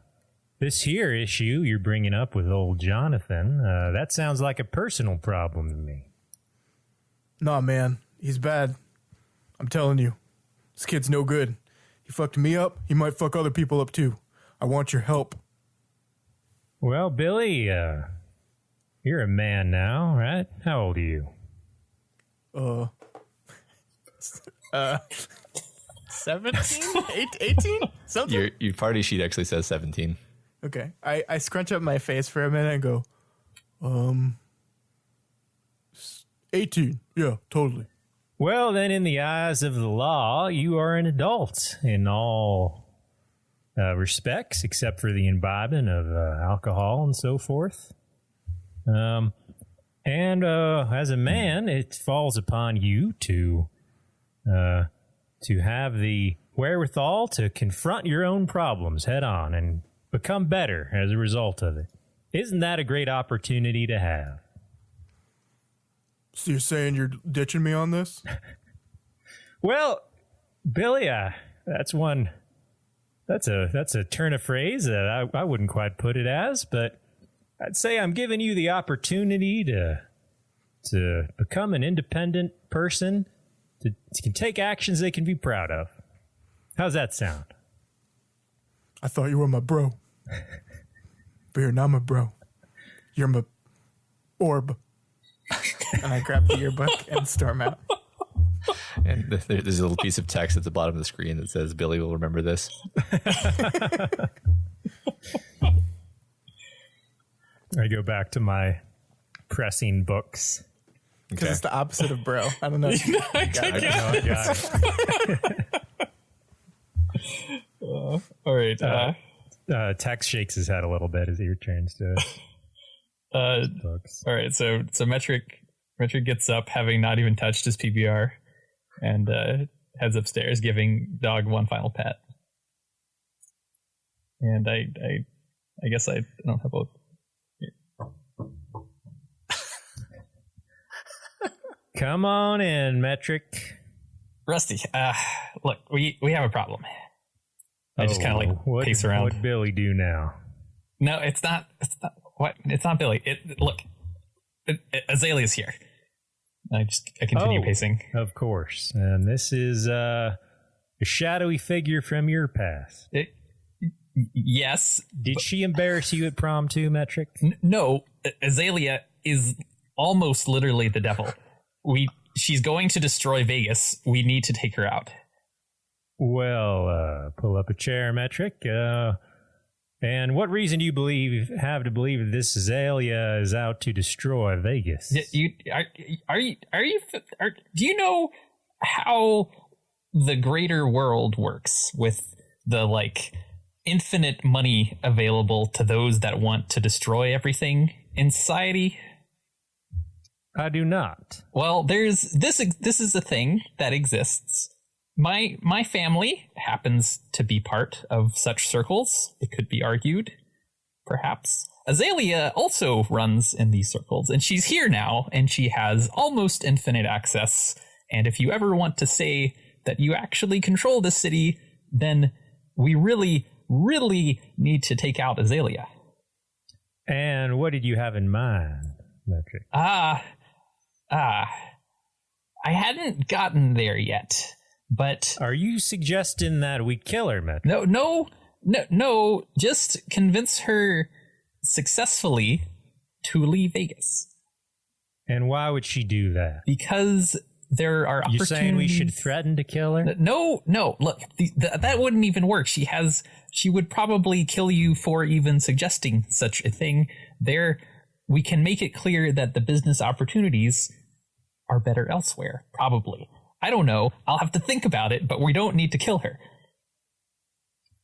this here issue you're bringing up with old Jonathan, that sounds like a personal problem to me. Nah, man. He's bad. I'm telling you. This kid's no good. He fucked me up. He might fuck other people up, too. I want your help. Well, Billy, you're a man now, right? How old are you? 17? 18? Something? Your party sheet actually says 17. Okay. I scrunch up my face for a minute and go, 18. Yeah, totally. Well, then, in the eyes of the law, you are an adult in all respects, except for the imbibing of alcohol and so forth. And as a man, it falls upon you to have the wherewithal to confront your own problems head on and become better as a result of it. Isn't that a great opportunity to have? So you're saying you're ditching me on this? Well, Billy, that's a turn of phrase that I wouldn't quite put it as, but I'd say I'm giving you the opportunity to become an independent person, to can take actions they can be proud of. How's that sound? I thought you were my bro. But you're not my bro. You're my orb. and I grab the yearbook and storm out. And there's a little piece of text at the bottom of the screen that says, Billy will remember this. I go back to my pressing books. Because it's the opposite of bro. I don't know. All right. Tex shakes his head a little bit as he returns to books. All right. So Metric gets up, having not even touched his PBR, and heads upstairs, giving Dog one final pat. And I guess I don't have both. Come on in, Metric. Rusty, look, we have a problem. I just kind of like pace around. What'd Billy do now? No, it's not Billy. Look, Azalea's here. I continue pacing. Of course. And this is a shadowy figure from your past. Yes. Did she embarrass you at prom too, Metric? No, Azalea is almost literally the devil. She's going to destroy Vegas. We need to take her out. Well, pull up a chair, Metric. And what reason do you have to believe that this Azalea is out to destroy Vegas? Do you know how the greater world works with the infinite money available to those that want to destroy everything in society? I do not. Well, there's this is a thing that exists. My family happens to be part of such circles, it could be argued, perhaps. Azalea also runs in these circles, and she's here now, and she has almost infinite access. And if you ever want to say that you actually control the city, then we really, really need to take out Azalea. And what did you have in mind, Metric? I hadn't gotten there yet. But are you suggesting that we kill her, Metric? No. Just convince her successflosuccessfully to leave Vegas. And why would she do that? Because there are opportunities. You're saying we should threaten to kill her? No. Look, that wouldn't even work. She would probably kill you for even suggesting such a thing. We can make it clear that the business opportunities are better elsewhere, probably. I don't know. I'll have to think about it, but we don't need to kill her.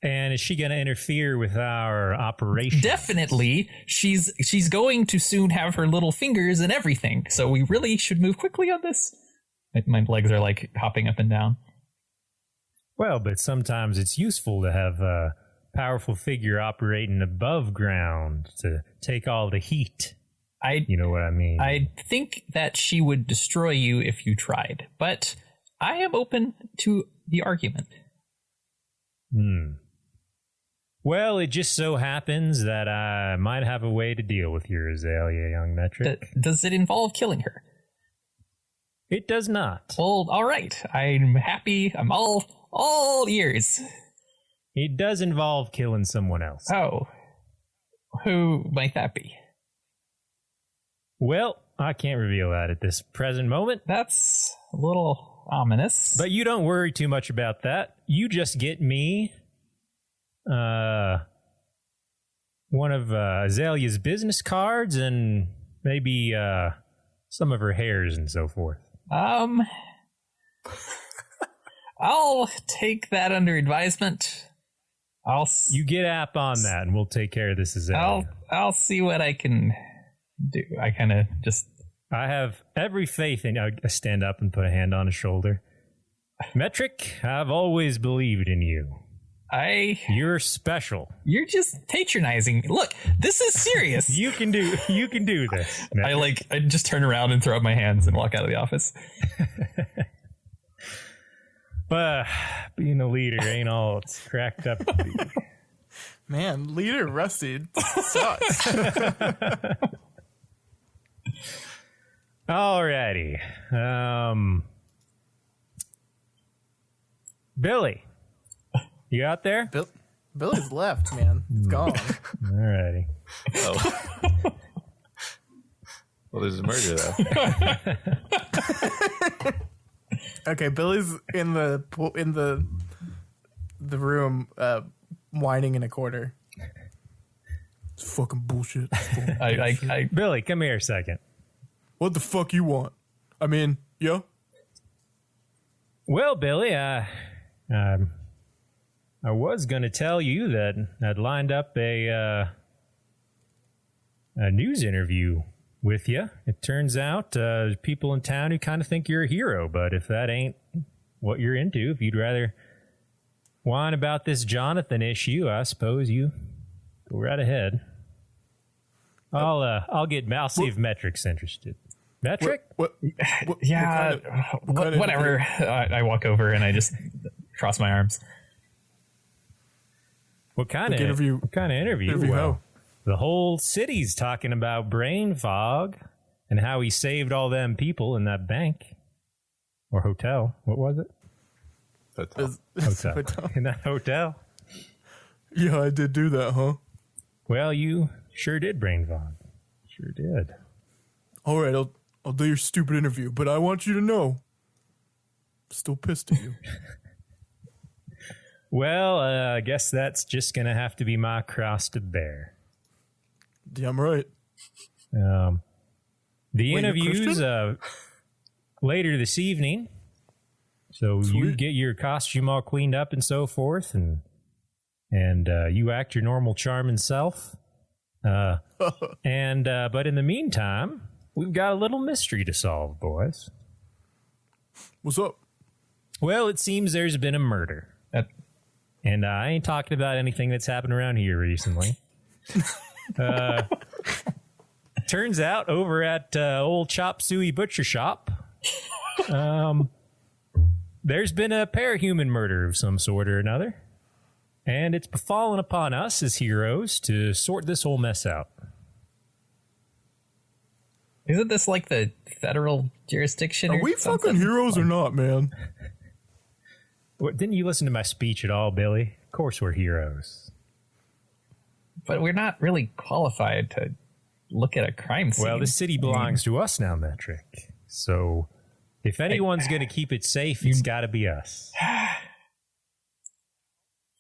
And is she going to interfere with our operation? Definitely. She's going to soon have her little fingers and everything. So we really should move quickly on this. My legs are hopping up and down. Well, but sometimes it's useful to have a powerful figure operating above ground to take all the heat. You know what I mean? I think that she would destroy you if you tried, but I am open to the argument. Well, it just so happens that I might have a way to deal with your Azalea, young Metric. Does it involve killing her? It does not. Well, all right. I'm happy. I'm all ears. It does involve killing someone else. Oh. Who might that be? Well, I can't reveal that at this present moment. That's a little ominous. But you don't worry too much about that. You just get me one of Azalea's business cards and maybe some of her hairs and so forth. I'll take that under advisement. You get app on that and we'll take care of this Azalea. I'll see what I can do. I kind of just... I have every faith in... I stand up and put a hand on his shoulder. Metric, I've always believed in you. You're special. You're just patronizing. Look, this is serious. You can do this. Metric. I just turn around and throw up my hands and walk out of the office. But being a leader ain't all it's cracked up to be. Man, leader Rusty sucks. Alrighty. Billy, you out there? Billy's left, man. He's gone. Alrighty. Oh. Well, there's a murder, though. Okay, Billy's in the room whining in a corner. It's fucking bullshit. Billy, come here a second. What the fuck you want? I mean, yo? Well, Billy, I was going to tell you that I'd lined up a news interview with you. It turns out there's people in town who kind of think you're a hero, but if that ain't what you're into, if you'd rather whine about this Jonathan issue, I suppose you go right ahead. I'll see if Metric's interested. Metric? Yeah, whatever. I walk over and I just cross my arms. What kind of interview? Well, the whole city's talking about brain fog and how he saved all them people in that bank or hotel. What was it? Hotel. In that hotel. Yeah, I did do that, huh? Well, you sure did brain fog. Sure did. All right, I'll do your stupid interview, but I want you to know, I'm still pissed at you. Well, I guess that's just going to have to be my cross to bear. Damn right. The Wait, interviews later this evening. So you get your costume all cleaned up and so forth, and you act your normal charming self. But in the meantime, we've got a little mystery to solve, boys. What's up? Well, it seems there's been a murder. And I ain't talking about anything that's happened around here recently. Turns out over at old Chop Suey Butcher Shop, there's been a parahuman murder of some sort or another. And it's befallen upon us as heroes to sort this whole mess out. Isn't this like the federal jurisdiction? Are we something? fucking heroes or not, man? What, didn't you listen to my speech at all, Billy? Of course we're heroes. But we're not really qualified to look at a crime scene. Well, the city belongs to us now, Metric. So if anyone's going to keep it safe, it's got to be us.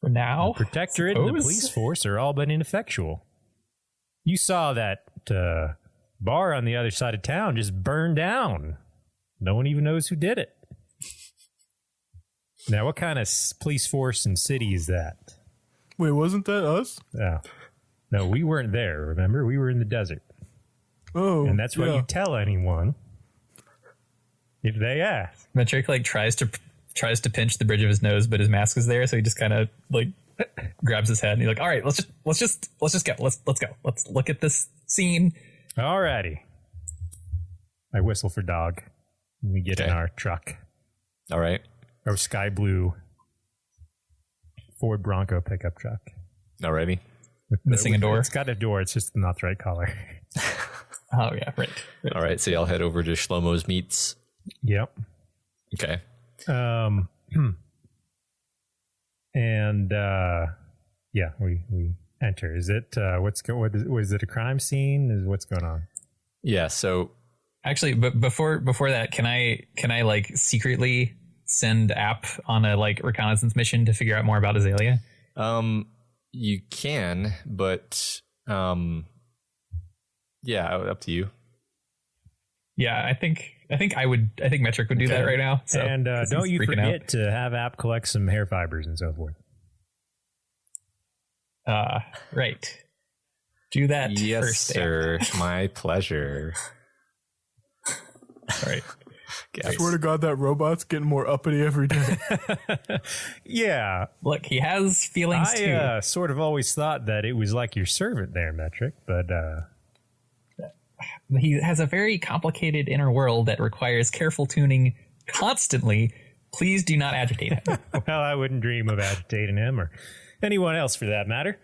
For now, the Protectorate and the police force are all but ineffectual. You saw that bar on the other side of town just burned down. No one even knows who did it. Now, what kind of police force and city is that? Wait, wasn't that us? Yeah. No, we weren't there, remember? We were in the desert. Oh, and that's why you tell anyone if they ask. Metric tries to pinch the bridge of his nose, but his mask is there, so he just kind of grabs his head and he's like, "All right, let's just go. Let's go. Let's look at this scene." Alrighty. I whistle for dog. We get in our truck. All right. Our sky blue Ford Bronco pickup truck. Alrighty. Missing a door. It's got a door. It's just not the right color. Oh yeah, right. All right. So y'all head over to Shlomo's Meats. Yep. Okay. We enter. Is it was it a crime scene? What's going on? Yeah. So actually, but before that, can I secretly send App on a reconnaissance mission to figure out more about Azalea? You can, but yeah, up to you. Yeah, I think Metric would do that right now. So, and don't you forget to have App collect some hair fibers and so forth. Right. Do that yes, first, sir. My pleasure. All right. I swear to God, that robot's getting more uppity every day. Yeah. Look, he has feelings too. I sort of always thought that it was like your servant there, Metric, but he has a very complicated inner world that requires careful tuning constantly. Please do not agitate him. Well, I wouldn't dream of agitating him or anyone else for that matter.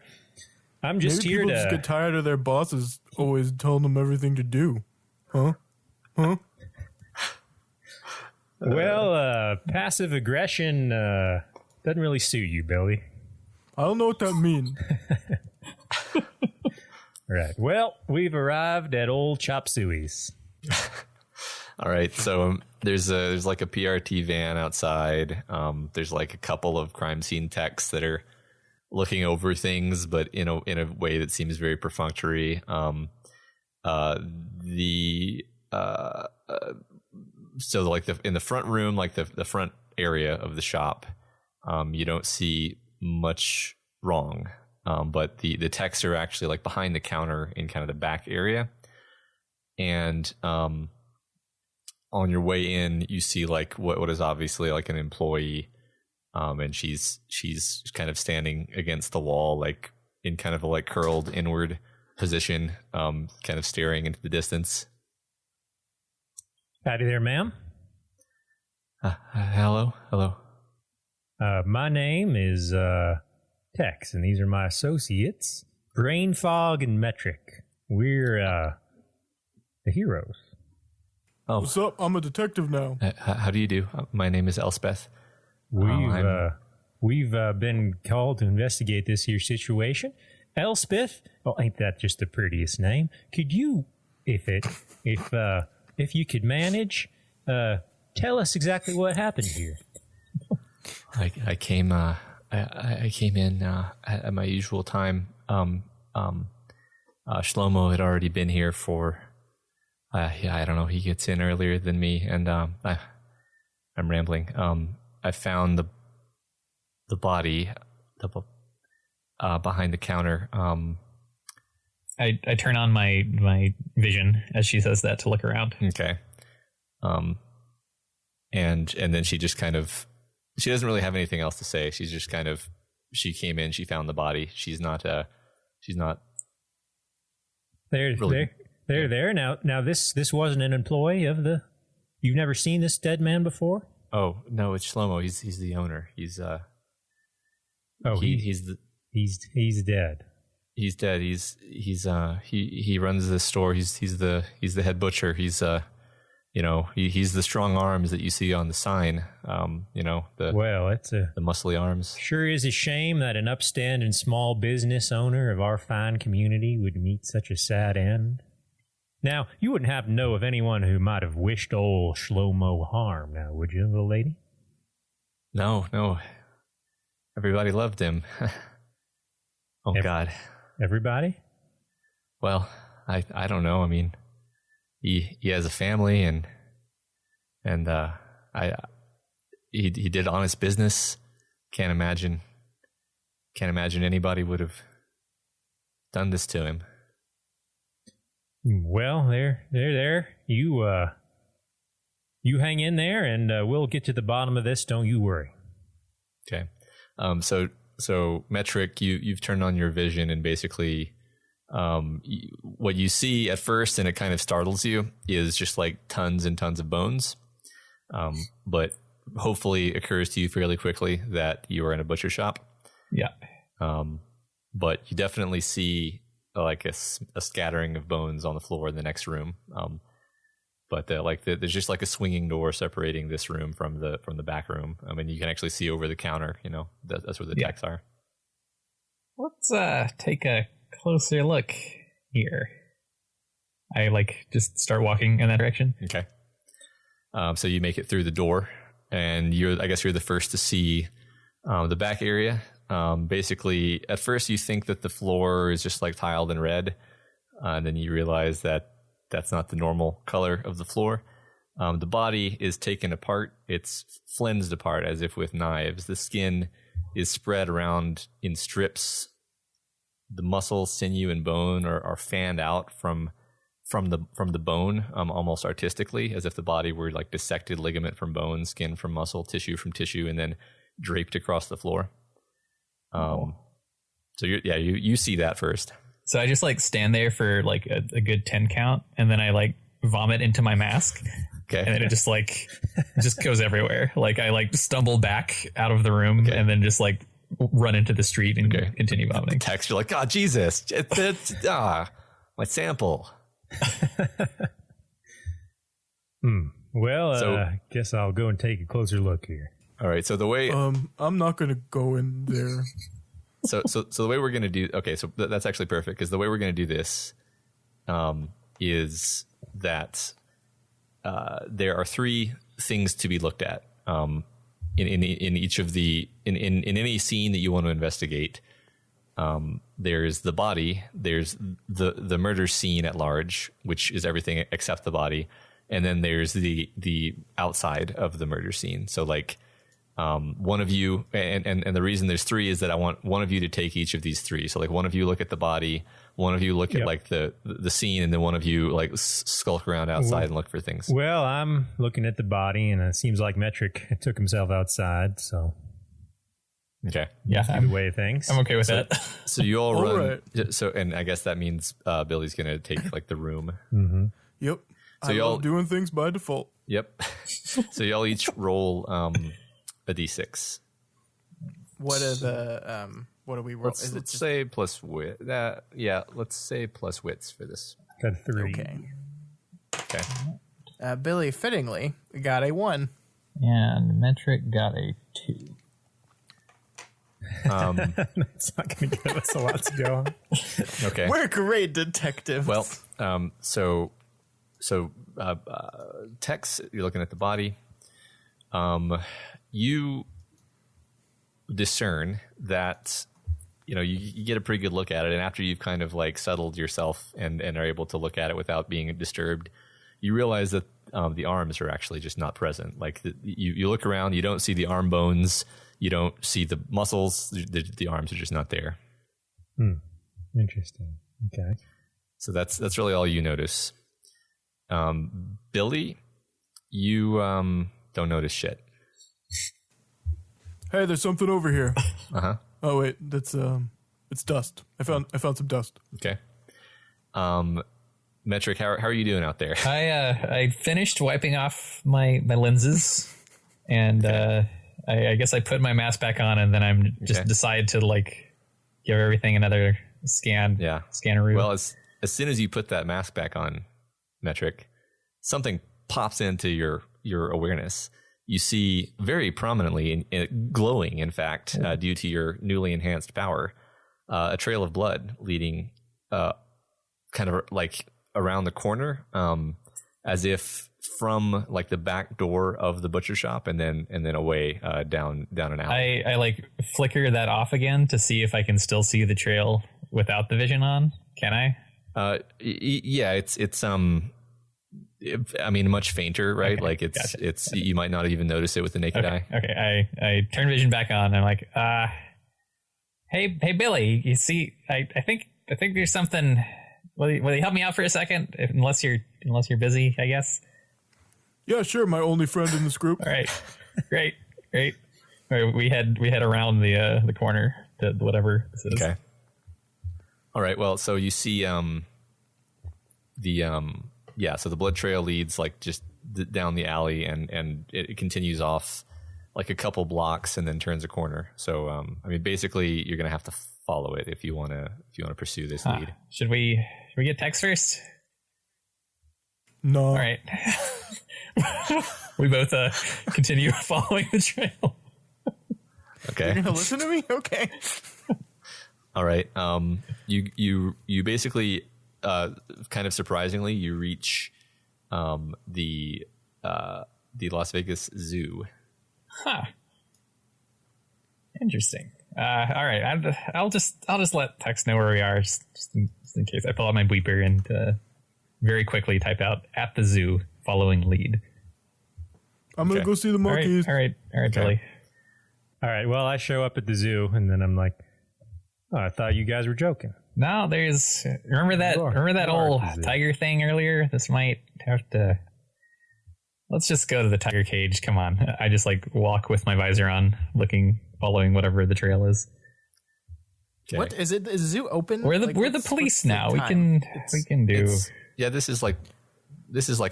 I'm just Maybe here people to just get tired of their bosses always telling them everything to do. Huh? Well, passive aggression doesn't really suit you, Billy. I don't know what that means. Right. Well, we've arrived at old Chop Suey's. All right. So there's a PRT van outside. There's a couple of crime scene techs that are looking over things, but in a way that seems very perfunctory. So in the front room, the front area of the shop, you don't see much wrong. But the techs are actually behind the counter in kind of the back area. And on your way in, you see what is obviously an employee. And she's kind of standing against the wall, in kind of a curled inward position, kind of staring into the distance. Howdy there, ma'am. Hello. My name is Tex, and these are my associates, Brain Fog and Metric. We're the heroes. Oh, what's up? I'm a detective now. How do you do? My name is Elspeth. We've been called to investigate this here situation. Elspeth, ain't that just the prettiest name? Could you, if you could manage, tell us exactly what happened here? I came I came in at my usual time. Shlomo had already been here for, I don't know, he gets in earlier than me, and I'm rambling. I found the body behind the counter. I turn on my vision as she says that to look around. Okay. And then she just kind of, she doesn't really have anything else to say. She's just kind of, she came in, she found the body. She's not there. really, There. Now this wasn't an employee of the. You've never seen this dead man before? Oh no, it's Shlomo. He's the owner. He's dead. He's dead. He runs this store. He's the head butcher. He's he's the strong arms that you see on the sign. The muscly arms. Sure is a shame that an upstanding small business owner of our fine community would meet such a sad end. Now, you wouldn't happen to know of anyone who might have wished old Shlomo harm, now, would you, little lady? No. Everybody loved him. God. Everybody? Well, I don't know. I mean, he has a family and he did honest business. Can't imagine anybody would have done this to him. Well, there. You hang in there, and we'll get to the bottom of this. Don't you worry. Okay. So Metric, you've turned on your vision, and basically, what you see at first, and it kind of startles you, is just like tons and tons of bones. But hopefully, occurs to you fairly quickly that you are in a butcher shop. Yeah. But you definitely see like a scattering of bones on the floor in the next room. But there's just like a swinging door separating this room from the back room. I mean, you can actually see over the counter. That's where the techs are. Let's take a closer look here. I just start walking in that direction. Okay. So you make it through the door, and I guess you're the first to see the back area. Basically, at first you think that the floor is just like tiled in red, and then you realize that that's not the normal color of the floor. The body is taken apart. It's flensed apart as if with knives. The skin is spread around in strips. The muscle, sinew, and bone are fanned out from the bone, almost artistically, as if the body were like dissected ligament from bone, skin from muscle, tissue from tissue, and then draped across the floor. So you see that first. So I just stand there for like a good 10 count, and then I vomit into my mask. Okay. And then it just goes everywhere. I stumble back out of the room, and then just run into the street and continue vomiting. Text, you're like, oh Jesus, it's my sample. Well, I guess I'll go and take a closer look here. All right. So the way I'm not gonna go in there. So the way we're gonna do so that's actually perfect, because the way we're gonna do this is that there are three things to be looked at in each of in any scene that you want to investigate. There's the body, there's the murder scene at large, which is everything except the body, and then there's the outside of the murder scene. So one of you, and the reason there's three is that I want one of you to take each of these three. So one of you look at the body, one of you look at the scene, and then one of you skulk around outside and look for things. Well, I'm looking at the body, and it seems like Metric took himself outside. So okay, yeah, the way of things. I'm okay with that. So you all run. Right. So, and I guess that means Billy's gonna take the room. Mm-hmm. Yep. So I love doing things by default. Yep. So y'all each roll a d6. What are the what do we roll? Let's say plus wit. Let's say plus wits for this. Got 3. Okay. Billy fittingly got a 1. And Metric got a 2. That's not going to give us a lot to go on. Okay. We're great detectives. Well, so Tex, you're looking at the body. You discern that, you get a pretty good look at it. And after you've kind of like settled yourself and are able to look at it without being disturbed, you realize that the arms are actually just not present. Like you look around, you don't see the arm bones, you don't see the muscles, the arms are just not there. Interesting. Okay. So that's really all you notice. Billy, you don't notice shit. Hey, there's something over here. Uh-huh. Oh wait, that's it's dust. I found some dust. Okay. Metric, how are you doing out there? I finished wiping off my lenses, and I guess I put my mask back on, and then I'm just decide to like give everything another scan. Yeah, scanneroo. Well, as soon as you put that mask back on, Metric, something pops into your awareness. You see very prominently, glowing, in fact, due to your newly enhanced power, a trail of blood leading kind of like around the corner, as if from like the back door of the butcher shop and then away down an alley. I like flicker that off again to see if I can still see the trail without the vision on. Can I? Yeah, it's I mean, much fainter, right? Okay, like it's you might not even notice it with the naked eye. Okay, I turn vision back on. And I'm like, hey Billy, you see, I think there's something. Will you help me out for a second? Unless you're busy, I guess. Yeah, sure. My only friend in this group. All right, great. All right, we head around the corner to whatever this is. Okay. All right. Well, so you see so the blood trail leads like just down the alley and it continues off like a couple blocks and then turns a corner. So I mean, basically, you're gonna have to follow it if you want to pursue this lead. Should we get Tex first? No. All right. We both continue following the trail. Okay. You're gonna listen to me? Okay. All right. You basically kind of surprisingly you reach the Las Vegas Zoo. Huh. Interesting. All right. I'll just let Tex know where we are, just in case. I pull out my bleeper and very quickly type out "at the zoo" following lead. I'm gonna go see the monkeys. All right, Billy. All right. Well, I show up at the zoo, and then I'm like, "Oh, I thought you guys were joking." No, remember that old tiger thing earlier? This might have to. Let's just go to the tiger cage. Come on. I just like walk with my visor on, following whatever the trail is. Okay. What is it? Is the zoo open? We're the police now. We can do. Yeah, this is like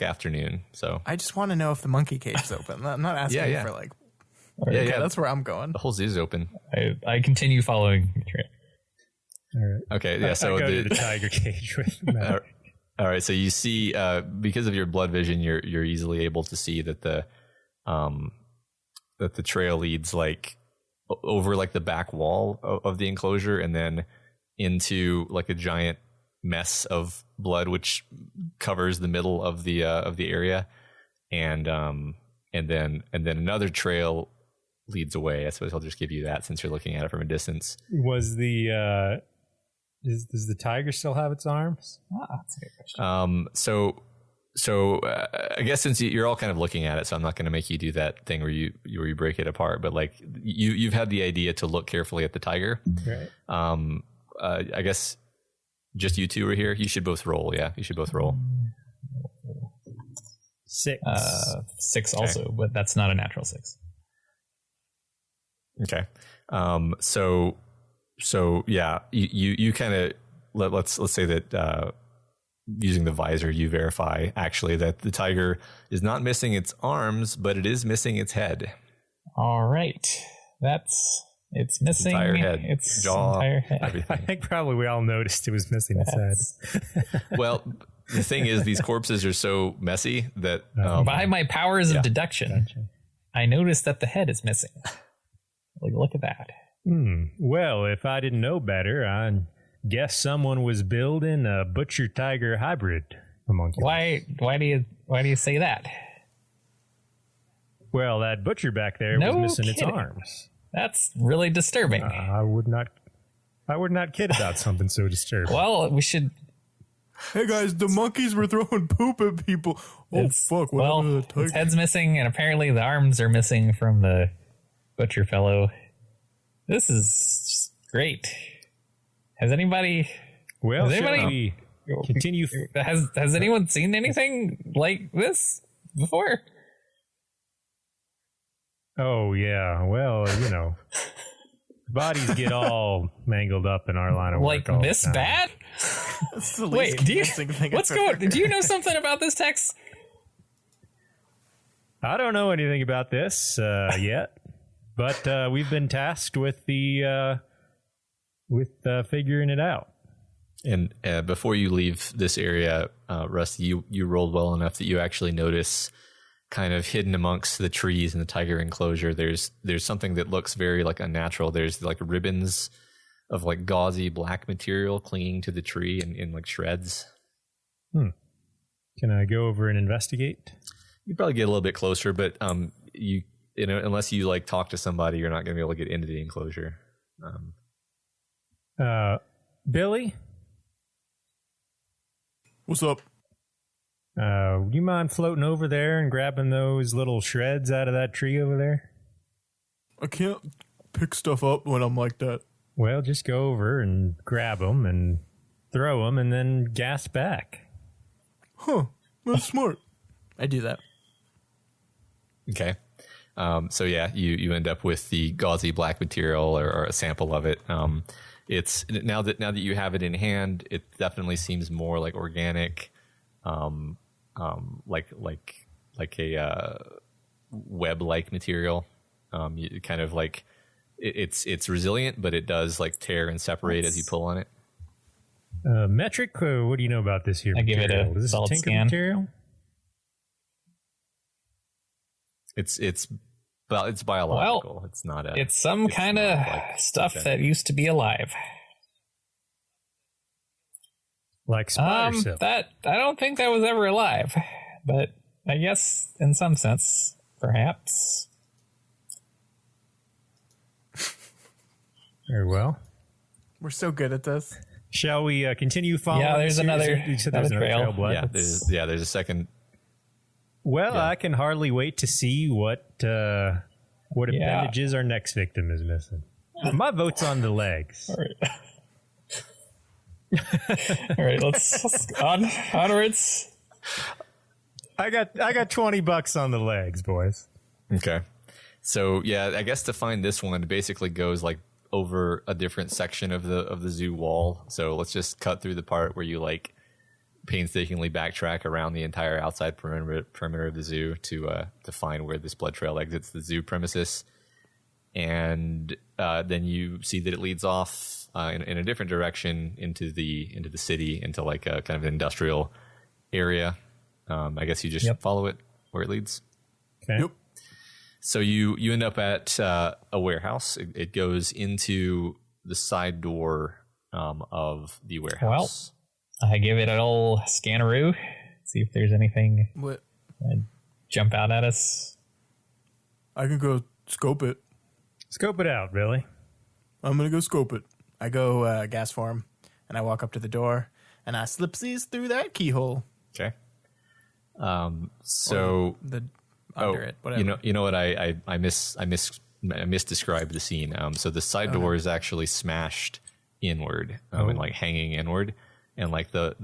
afternoon. So I just want to know if the monkey cage is open. I'm not asking for like. Yeah, that's where I'm going. The whole zoo's open. I continue following the trail. All right. Okay. Yeah. So I go to the tiger cage with Matt. All right. So you see, because of your blood vision, you're easily able to see that the trail leads like over like the back wall of the enclosure and then into like a giant mess of blood which covers the middle of the area, and then another trail leads away. I suppose I'll just give you that since you're looking at it from a distance. Was the does the tiger still have its arms? That's a good question. So I guess since you're all kind of looking at it, so I'm not going to make you do that thing where you break it apart. But like you've had the idea to look carefully at the tiger. Right. I guess just you two are here. You should both roll. Yeah, you should both roll. 6. 6 also, but that's not a natural 6. Okay. So yeah, you kind of let's say that using the visor, you verify actually that the tiger is not missing its arms, but it is missing its head. All right, it's missing entire head, its jaw, entire head. everything. I think probably we all noticed it was missing its head. Well, the thing is, these corpses are so messy that by my powers of deduction, I noticed that the head is missing. Like, look at that. Well, if I didn't know better, I guess someone was building a butcher tiger hybrid among you. Why do you say that? Well, that butcher back there was missing its arms. That's really disturbing. I would not kid about something so disturbing. Well, we should. Hey guys, the monkeys were throwing poop at people. Oh fuck! What happened to the tiger? Its head's missing, and apparently the arms are missing from the butcher fellow. This is great. Has anybody? Well, shall we continue? Has anyone seen anything like this before? Oh yeah. Well, bodies get all mangled up in our line of work. Like this bad? That's the Wait, least convincing thing what's I've ever going? Do you know something about this, Tex? I don't know anything about this yet, but we've been tasked with figuring it out. And before you leave this area, Rusty, you rolled well enough that you actually notice, kind of hidden amongst the trees in the tiger enclosure, there's something that looks very like unnatural. There's like ribbons of like gauzy black material clinging to the tree in like shreds. Can I go over and investigate? You'd probably get a little bit closer, but unless you like talk to somebody, you're not going to be able to get into the enclosure. Billy, What's up? do you mind floating over there and grabbing those little shreds out of that tree over there? I can't pick stuff up when I'm like that. Well, just go over and grab them and throw them and then gas back. Huh? That's smart. I do that. Okay. So yeah, you end up with the gauzy black material or a sample of it. It's now that you have it in hand, it definitely seems more like organic, like a web-like material. You kind of like it's resilient, but it does like tear and separate as you pull on it. Metric, what do you know about this here? I give it a Is this solid tinker scan. material? It's biological. Well, it's not It's some kind of like stuff okay. that used to be alive. Like spider silk? That I don't think that was ever alive, but I guess in some sense, perhaps. Very well. We're so good at this. Shall we continue following? Yeah, there's this? another- You said there's another another trail. trail, Blood? Yeah, there's a second. Well, Yeah. I can hardly wait to see what appendages our next victim is missing. My vote's on the legs. All right, let's onwards. I got $20 on the legs, boys. Okay. So yeah, I guess to find this one, it basically goes like over a different section of the zoo wall. So let's just cut through the part where you like painstakingly backtrack around the entire outside perimeter of the zoo to find where this blood trail exits the zoo premises. And then you see that it leads off in a different direction into the city, into like a kind of industrial area. I guess you just follow it where it leads. Okay. Yep. So you end up at a warehouse. It goes into the side door of the warehouse. I give it an old scanneroo, see if there's anything What? jump out at us. I can go scope it. Scope it out, Billy. I'm gonna go scope it. I go gas for him, and I walk up to the door, and I slipsies through that keyhole. Okay. So The under it, whatever. you know what I misdescribed the scene. So the side door is actually smashed inward and like hanging inward, and like the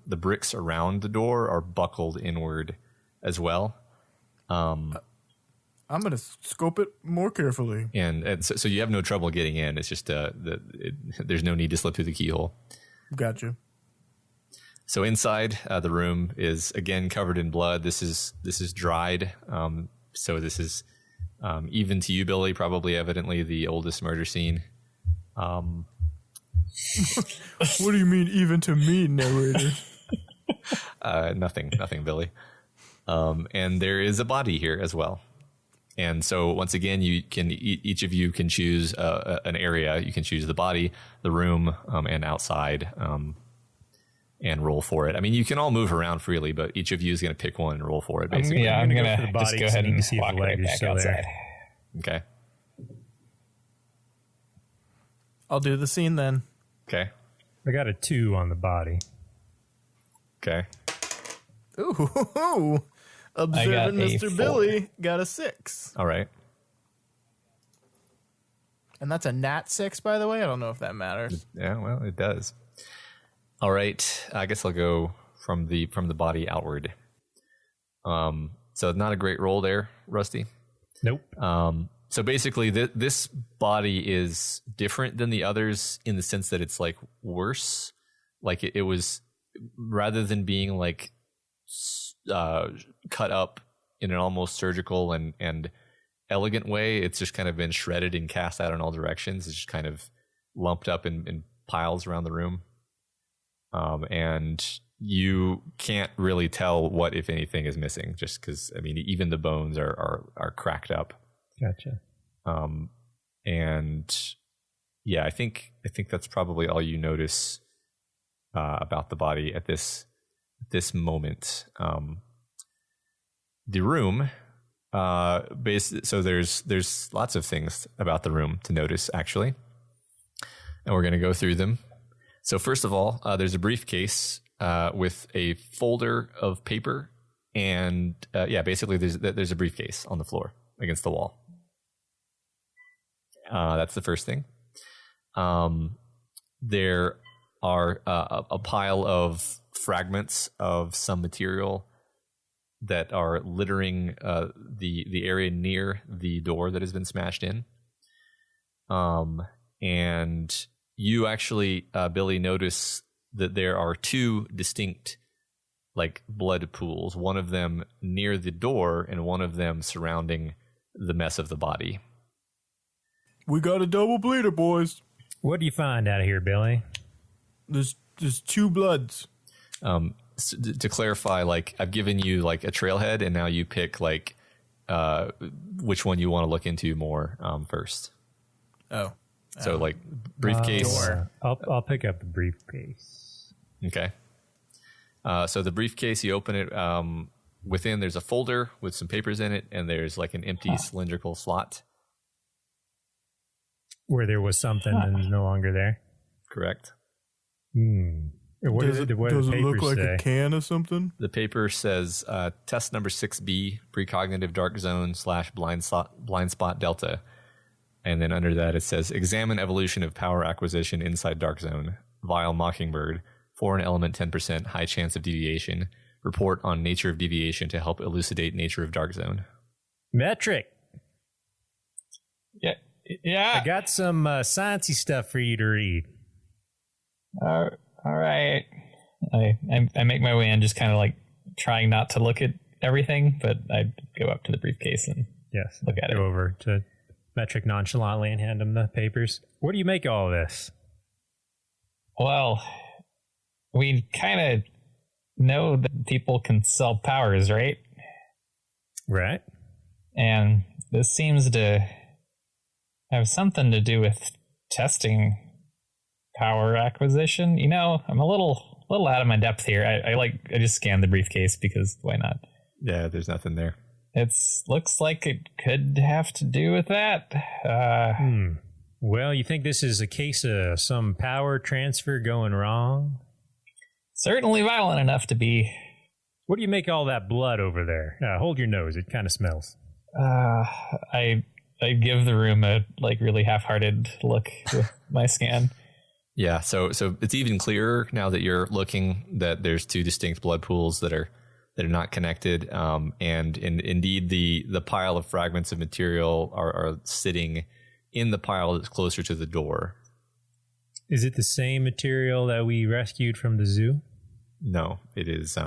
bricks around the door are buckled inward as well. I'm gonna scope it more carefully. And so you have no trouble getting in. It's just there's no need to slip through the keyhole. Gotcha. So inside the room is again covered in blood. This is dried. So this is even to you, Billy, probably evidently the oldest murder scene. What do you mean, even to me, narrator? Nothing, Billy. And there is a body here as well. And so once again, you can each of you can choose an area. You can choose the body, the room, and outside, and roll for it. I mean, you can all move around freely, but each of you is going to pick one and roll for it. Basically, I'm gonna go gonna for the just body go so ahead you can and see if walk the leg right is back still there. outside. Okay. I'll do the scene then. Okay. I got a 2 on the body. Okay. Ooh, observant Mr. 4. Billy got a 6. All right. And that's a nat 6, by the way. I don't know if that matters. Yeah, well, it does. All right. I guess I'll go from the body outward. So not a great roll there, Rusty. Nope. So basically, this body is different than the others in the sense that it's like worse. Like it was, rather than being like cut up in an almost surgical and elegant way, it's just kind of been shredded and cast out in all directions. It's just kind of lumped up in piles around the room. And you can't really tell what, if anything, is missing, just because, I mean, even the bones are cracked up. Gotcha. And yeah, I think that's probably all you notice about the body at this moment. The room, so there's lots of things about the room to notice, actually, and we're going to go through them. So first of all, there's a briefcase with a folder of paper, and basically there's a briefcase on the floor against the wall. That's the first thing. There are a pile of fragments of some material that are littering the area near the door that has been smashed in. And you actually, Billy, notice that there are 2 distinct like blood pools, one of them near the door and one of them surrounding the mess of the body. We got a double bleeder, boys. What do you find out of here, Billy? There's 2 bloods. To clarify, like, I've given you like a trailhead, and now you pick like which one you want to look into more first. Oh. So like briefcase. I'll pick up the briefcase. Okay. So the briefcase, you open it. Within, there's a folder with some papers in it, and there's like an empty cylindrical slot. Where there was something and is no longer there. Correct. What does does it look like say? a can or something? The paper says test number 6B, precognitive dark zone / blind spot delta. And then under that it says examine evolution of power acquisition inside dark zone. Vile mockingbird, foreign element 10%, high chance of deviation. Report on nature of deviation to help elucidate nature of dark zone. Metric. Yeah. I got some sciencey stuff for you to read. All right. I make my way in, just kind of like trying not to look at everything, but I go up to the briefcase and look at it. Go over to Metric nonchalantly and hand him the papers. What do you make of all this? Well, we kind of know that people can sell powers, right? Right. And this seems to have something to do with testing power acquisition. You know, I'm a little out of my depth here. I just scanned the briefcase because why not? Yeah, there's nothing there. Looks like it could have to do with that. Well, you think this is a case of some power transfer going wrong? Certainly violent enough to be. What do you make of all that blood over there? Hold your nose. It kind of smells. I give the room a really half-hearted look with my scan. Yeah, so it's even clearer now that you're looking that there's 2 distinct blood pools that are not connected, and indeed the pile of fragments of material are sitting in the pile that's closer to the door. Is it the same material that we rescued from the zoo? No, it is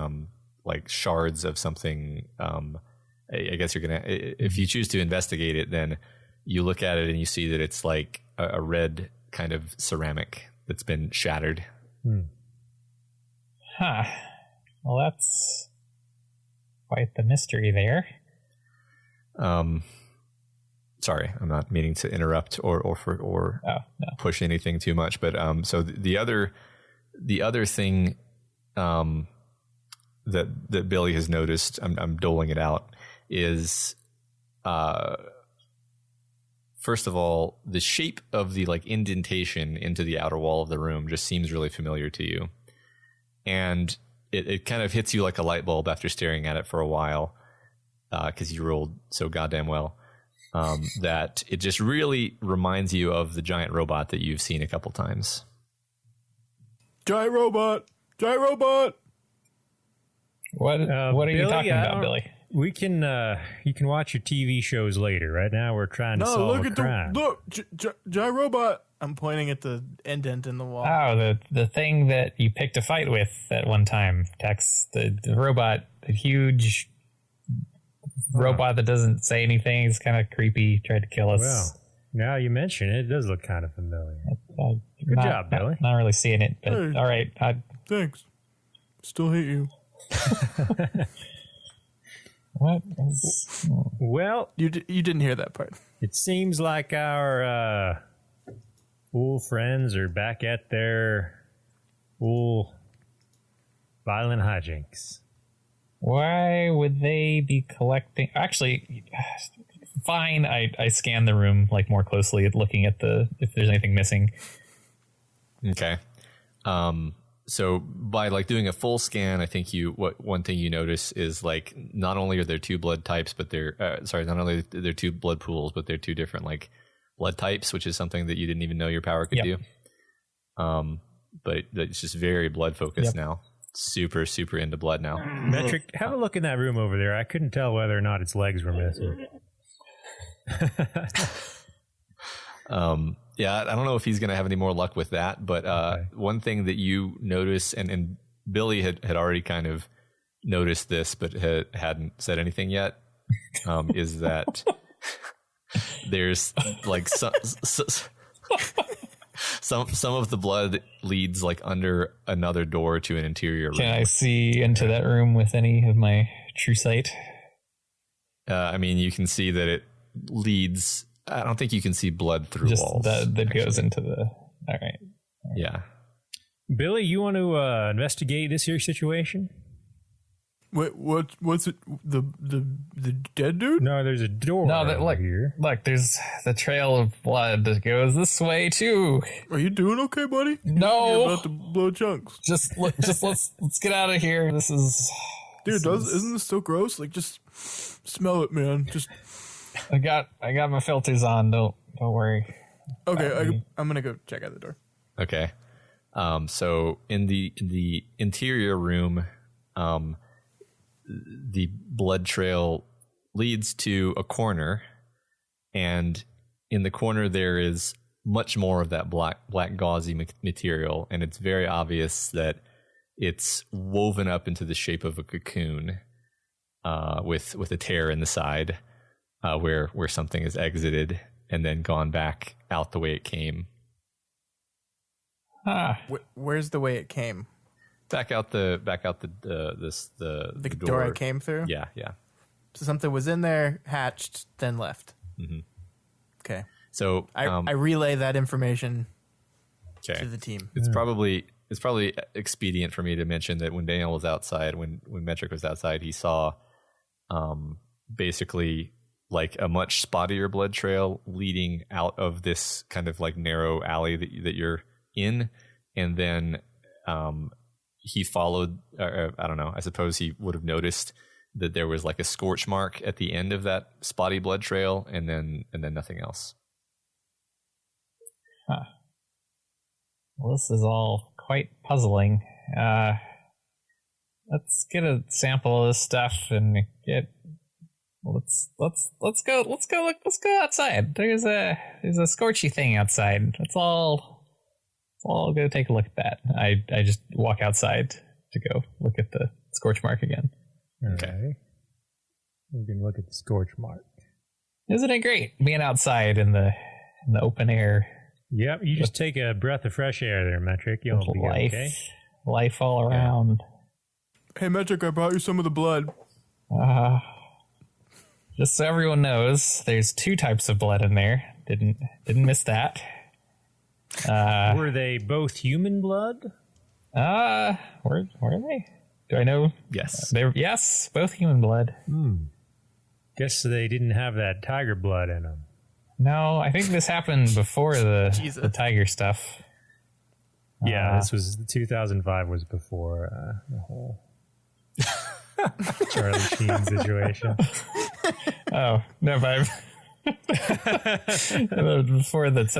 like shards of something. I guess you're gonna, if you choose to investigate it, then you look at it and you see that it's like a red kind of ceramic that's been shattered. Huh. Well, that's quite the mystery there. Sorry, I'm not meaning to interrupt or push anything too much, but so the other thing that Billy has noticed, I'm doling it out, is first of all, the shape of the like indentation into the outer wall of the room just seems really familiar to you. And it kind of hits you like a light bulb after staring at it for a while, because you rolled so goddamn well, that it just really reminds you of the giant robot that you've seen a couple times. Giant robot! Giant robot! What are you talking about, Billy? We can you can watch your TV shows later. Right now we're trying to solve a crime. Giant robot! I'm pointing at the indent in the wall. Oh, the thing that you picked a fight with at one time, Tex. The robot, the huge robot that doesn't say anything. It's kind of creepy. Tried to kill us. Well, now you mention it, it does look kind of familiar. Good job, Billy. Not really seeing it, but Hey. all right. Thanks. Still hate you. What? Well, You didn't hear that part. it seems like our fool friends are back at their fool violent hijinks. Why would they be collecting? Actually, fine. I scan the room like more closely, looking at if there's anything missing. Okay. So by like doing a full scan, I think one thing you notice is like not only are there two blood types, but not only are there two blood pools, but they're two different like blood types, which is something that you didn't even know your power could do. But it's just very blood focused now. Super, super into blood now. Metric, have a look in that room over there. I couldn't tell whether or not its legs were missing. Yeah, I don't know if he's going to have any more luck with that, but one thing that you notice, and Billy had already kind of noticed this, but hadn't said anything yet, is that there's like some of the blood leads like under another door to an interior room. Can I see into that room with any of my true sight? I mean, you can see that it leads. I don't think you can see blood through Just walls. that goes into the. All right. Yeah. Billy, you want to investigate this here situation? Wait, what's it? The dead dude? No, there's a door over here. Look, there's the trail of blood that goes this way too. Are you doing okay, buddy? No. You're about to blow chunks. Just let's get out of here. This is. Dude, isn't this so gross? Like, just smell it, man. Just I got my filters on. Don't worry. okay. I'm gonna go check out the door. Okay. So in the interior room, the blood trail leads to a corner, and in the corner there is much more of that black gauzy material, and it's very obvious that it's woven up into the shape of a cocoon, with a tear in the side, where something is exited and then gone back out the way it came. Where's the way it came? Back out the door I came through? Yeah. So something was in there, hatched, then left. Mm-hmm. Okay. So I relay that information okay. to the team. It's probably expedient for me to mention that when Daniel was outside, when Metric was outside, he saw basically like a much spottier blood trail leading out of this kind of like narrow alley that you're in, and then he followed. I don't know. I suppose he would have noticed that there was like a scorch mark at the end of that spotty blood trail, and then nothing else. Huh. Well, this is all quite puzzling. Let's get a sample of this stuff and get. Let's go outside. There's a scorchy thing outside. Let's all go take a look at that. I just walk outside to go look at the scorch mark again. Okay. We can look at the scorch mark. Isn't it great being outside in the open air? Yep, you just take a breath of fresh air there, Metric. You'll be okay. Life all around. Hey, Metric, I brought you some of the blood. Just so everyone knows, there's two types of blood in there. Didn't miss that. Were they both human blood? Where are they? Do I know? Yes. Yes, both human blood. Guess they didn't have that tiger blood in them. No, I think this happened before the tiger stuff. Yeah, this was 2005 was before the whole Charlie Sheen situation. Oh no, but before this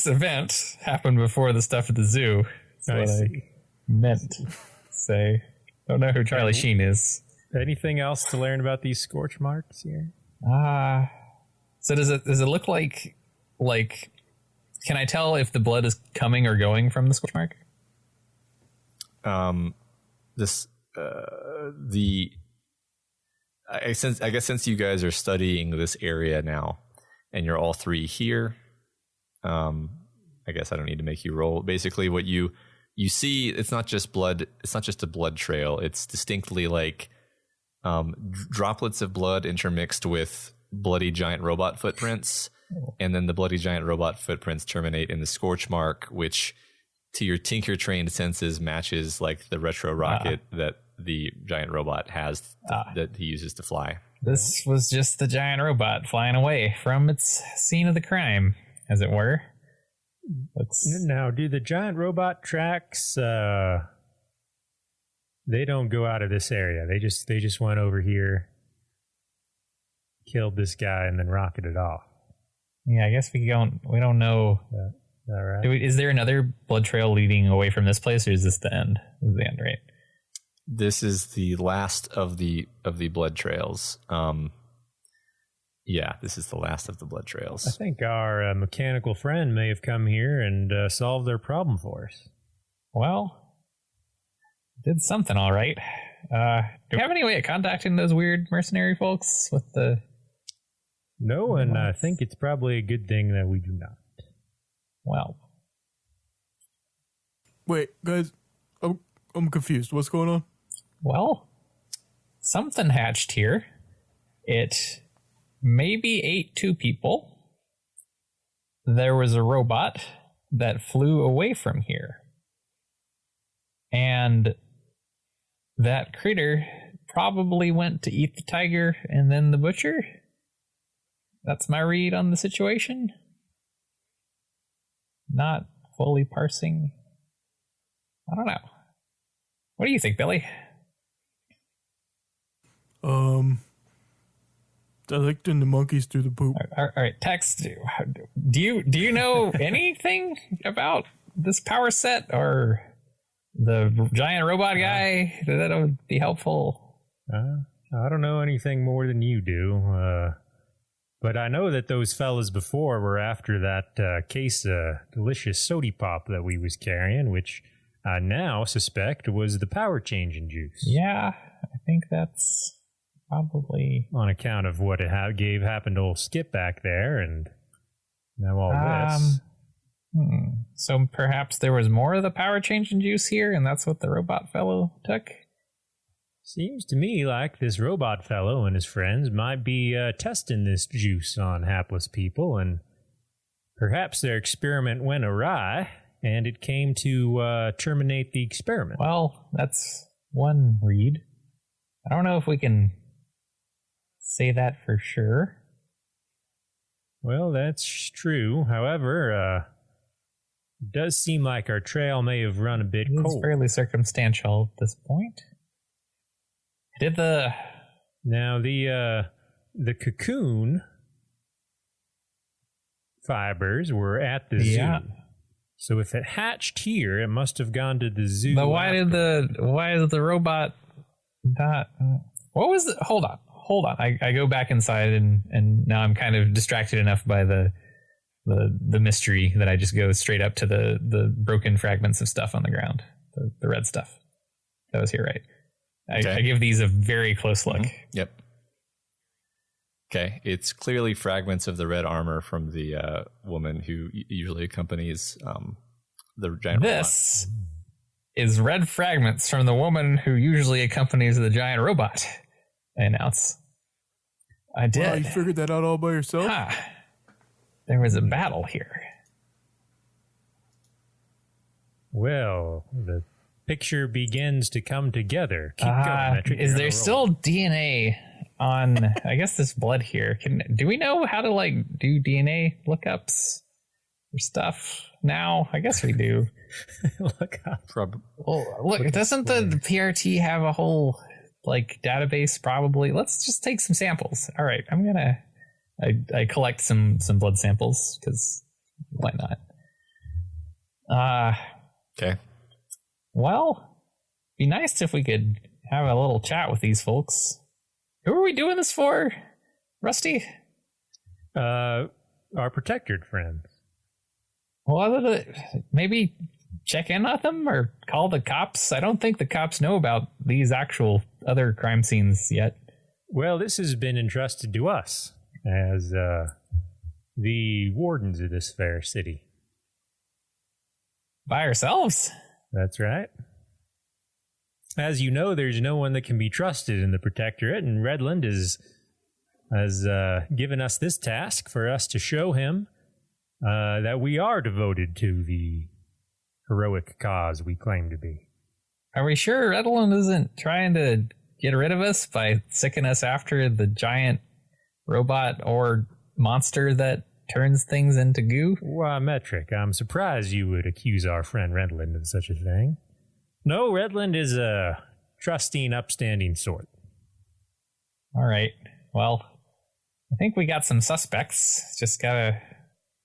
event happened before the stuff at the zoo. That's what I meant to say. Don't know who Charlie Sheen is. Anything else to learn about these scorch marks here? So does it look like can I tell if the blood is coming or going from the scorch mark? I guess since you guys are studying this area now, and you're all three here, I guess I don't need to make you roll. Basically, what you see, it's not just blood. It's not just a blood trail. It's distinctly like droplets of blood intermixed with bloody giant robot footprints, and then the bloody giant robot footprints terminate in the scorch mark, which to your tinker trained senses matches like the retro rocket that the giant robot has that he uses to fly. This was just the giant robot flying away from its scene of the crime, as it were. Now, do the giant robot tracks? They don't go out of this area. They just went over here, killed this guy, and then rocketed off. Yeah, I guess we don't know. All right. Is there another blood trail leading away from this place, or is this the end? This is the end, right? This is the last of the blood trails. Yeah, this is the last of the blood trails. I think our mechanical friend may have come here and solved their problem for us. Well, did something all right. Do you have any way of contacting those weird mercenary folks with the... No, and I think it's probably a good thing that we do not. Well. Wait, guys, I'm confused. What's going on? Well, something hatched here. It maybe ate 2 people. There was a robot that flew away from here. And that critter probably went to eat the tiger and then the butcher. That's my read on the situation. Not fully parsing. I don't know. What do you think, Billy? I like the monkeys through the poop. All right, Tex, do you know anything about this power set or the giant robot guy? That would be helpful. I don't know anything more than you do, but I know that those fellas before were after that case of delicious sody pop that we was carrying, which I now suspect was the power changing juice. Yeah, I think that's probably on account of what it happened to old Skip back there, and now all this. So perhaps there was more of the power changing juice here, and that's what the robot fellow took? Seems to me like this robot fellow and his friends might be testing this juice on hapless people, and perhaps their experiment went awry, and it came to terminate the experiment. Well, that's one read. I don't know if we can say that for sure. Well, that's true. However, it does seem like our trail may have run a bit cold. It's fairly circumstantial at this point. Now the cocoon fibers were at the zoo. So if it hatched here, it must have gone to the zoo. But why is the robot not? What was the? Hold on. I go back inside and now I'm kind of distracted enough by the mystery that I just go straight up to the broken fragments of stuff on the ground, the red stuff that was here, right? I give these a very close look. Mm-hmm. Yep. Okay, it's clearly fragments of the red armor from the woman who usually accompanies the giant robot. This is red fragments from the woman who usually accompanies the giant robot, I announce. I did. Wow, you figured that out all by yourself? There was a battle here. Well, the picture begins to come together. Keep going, Metric. Is there still DNA on, I guess, this blood here. Do we know how to like do DNA lookups or stuff now? I guess we do. Look up. Well, look, doesn't the PRT have a whole like database? Probably. Let's just take some samples. All right, I collect some blood samples because why not? Okay. Well, be nice if we could have a little chat with these folks. Who are we doing this for, Rusty? Our protectored friends. Well, maybe check in on them or call the cops. I don't think the cops know about these actual other crime scenes yet. Well, this has been entrusted to us as the wardens of this fair city. By ourselves? That's right. As you know, there's no one that can be trusted in the Protectorate, and Redland has given us this task for us to show him that we are devoted to the heroic cause we claim to be. Are we sure Redland isn't trying to get rid of us by sicking us after the giant robot or monster that turns things into goo? Why, Metric, I'm surprised you would accuse our friend Redland of such a thing. No, Redland is a trusting, upstanding sort. All right. Well, I think we got some suspects. Just gotta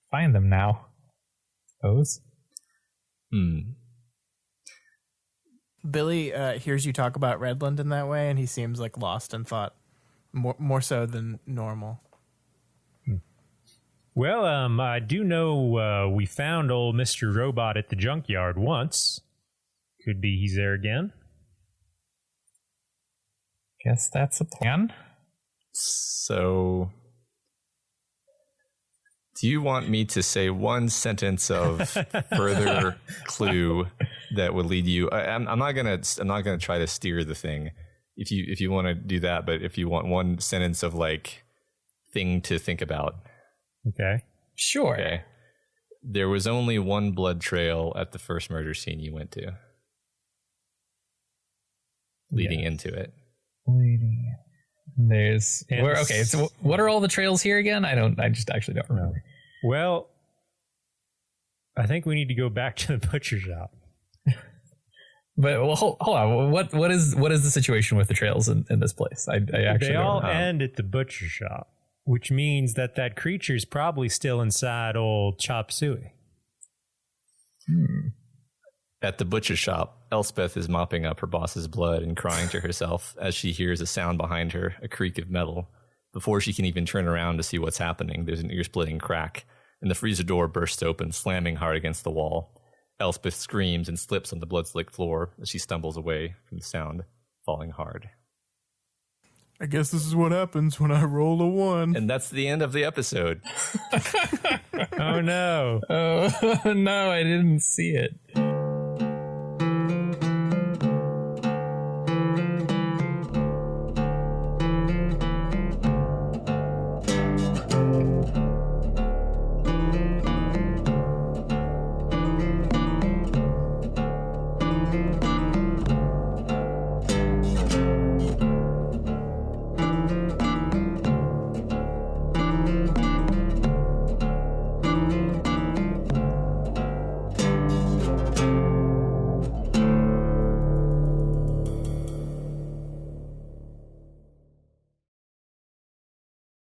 find them now, I suppose. Billy hears you talk about Redland in that way, and he seems like lost in thought, more so than normal. Well, I do know we found old Mr. Robot at the junkyard once. Could be he's there again. Guess that's a plan. So, do you want me to say one sentence of further clue that would lead you? I'm not gonna try to steer the thing. If you want to do that, but if you want one sentence of like thing to think about. Okay. Sure. Okay. There was only one blood trail at the first murder scene you went to. Leading into it. There's okay. So what are all the trails here again? I just actually don't remember. Well, I think we need to go back to the butcher shop. But hold on. What is the situation with the trails in this place? I actually they don't all know. end at the butcher shop, which means that creature's probably still inside old Chop Suey. At the butcher shop, Elspeth is mopping up her boss's blood and crying to herself as she hears a sound behind her, a creak of metal. Before she can even turn around to see what's happening, there's an ear-splitting crack, and the freezer door bursts open, slamming hard against the wall. Elspeth screams and slips on the blood-slicked floor as she stumbles away from the sound, falling hard. I guess this is what happens when I roll a 1. And that's the end of the episode. Oh, no. Oh, no, I didn't see it.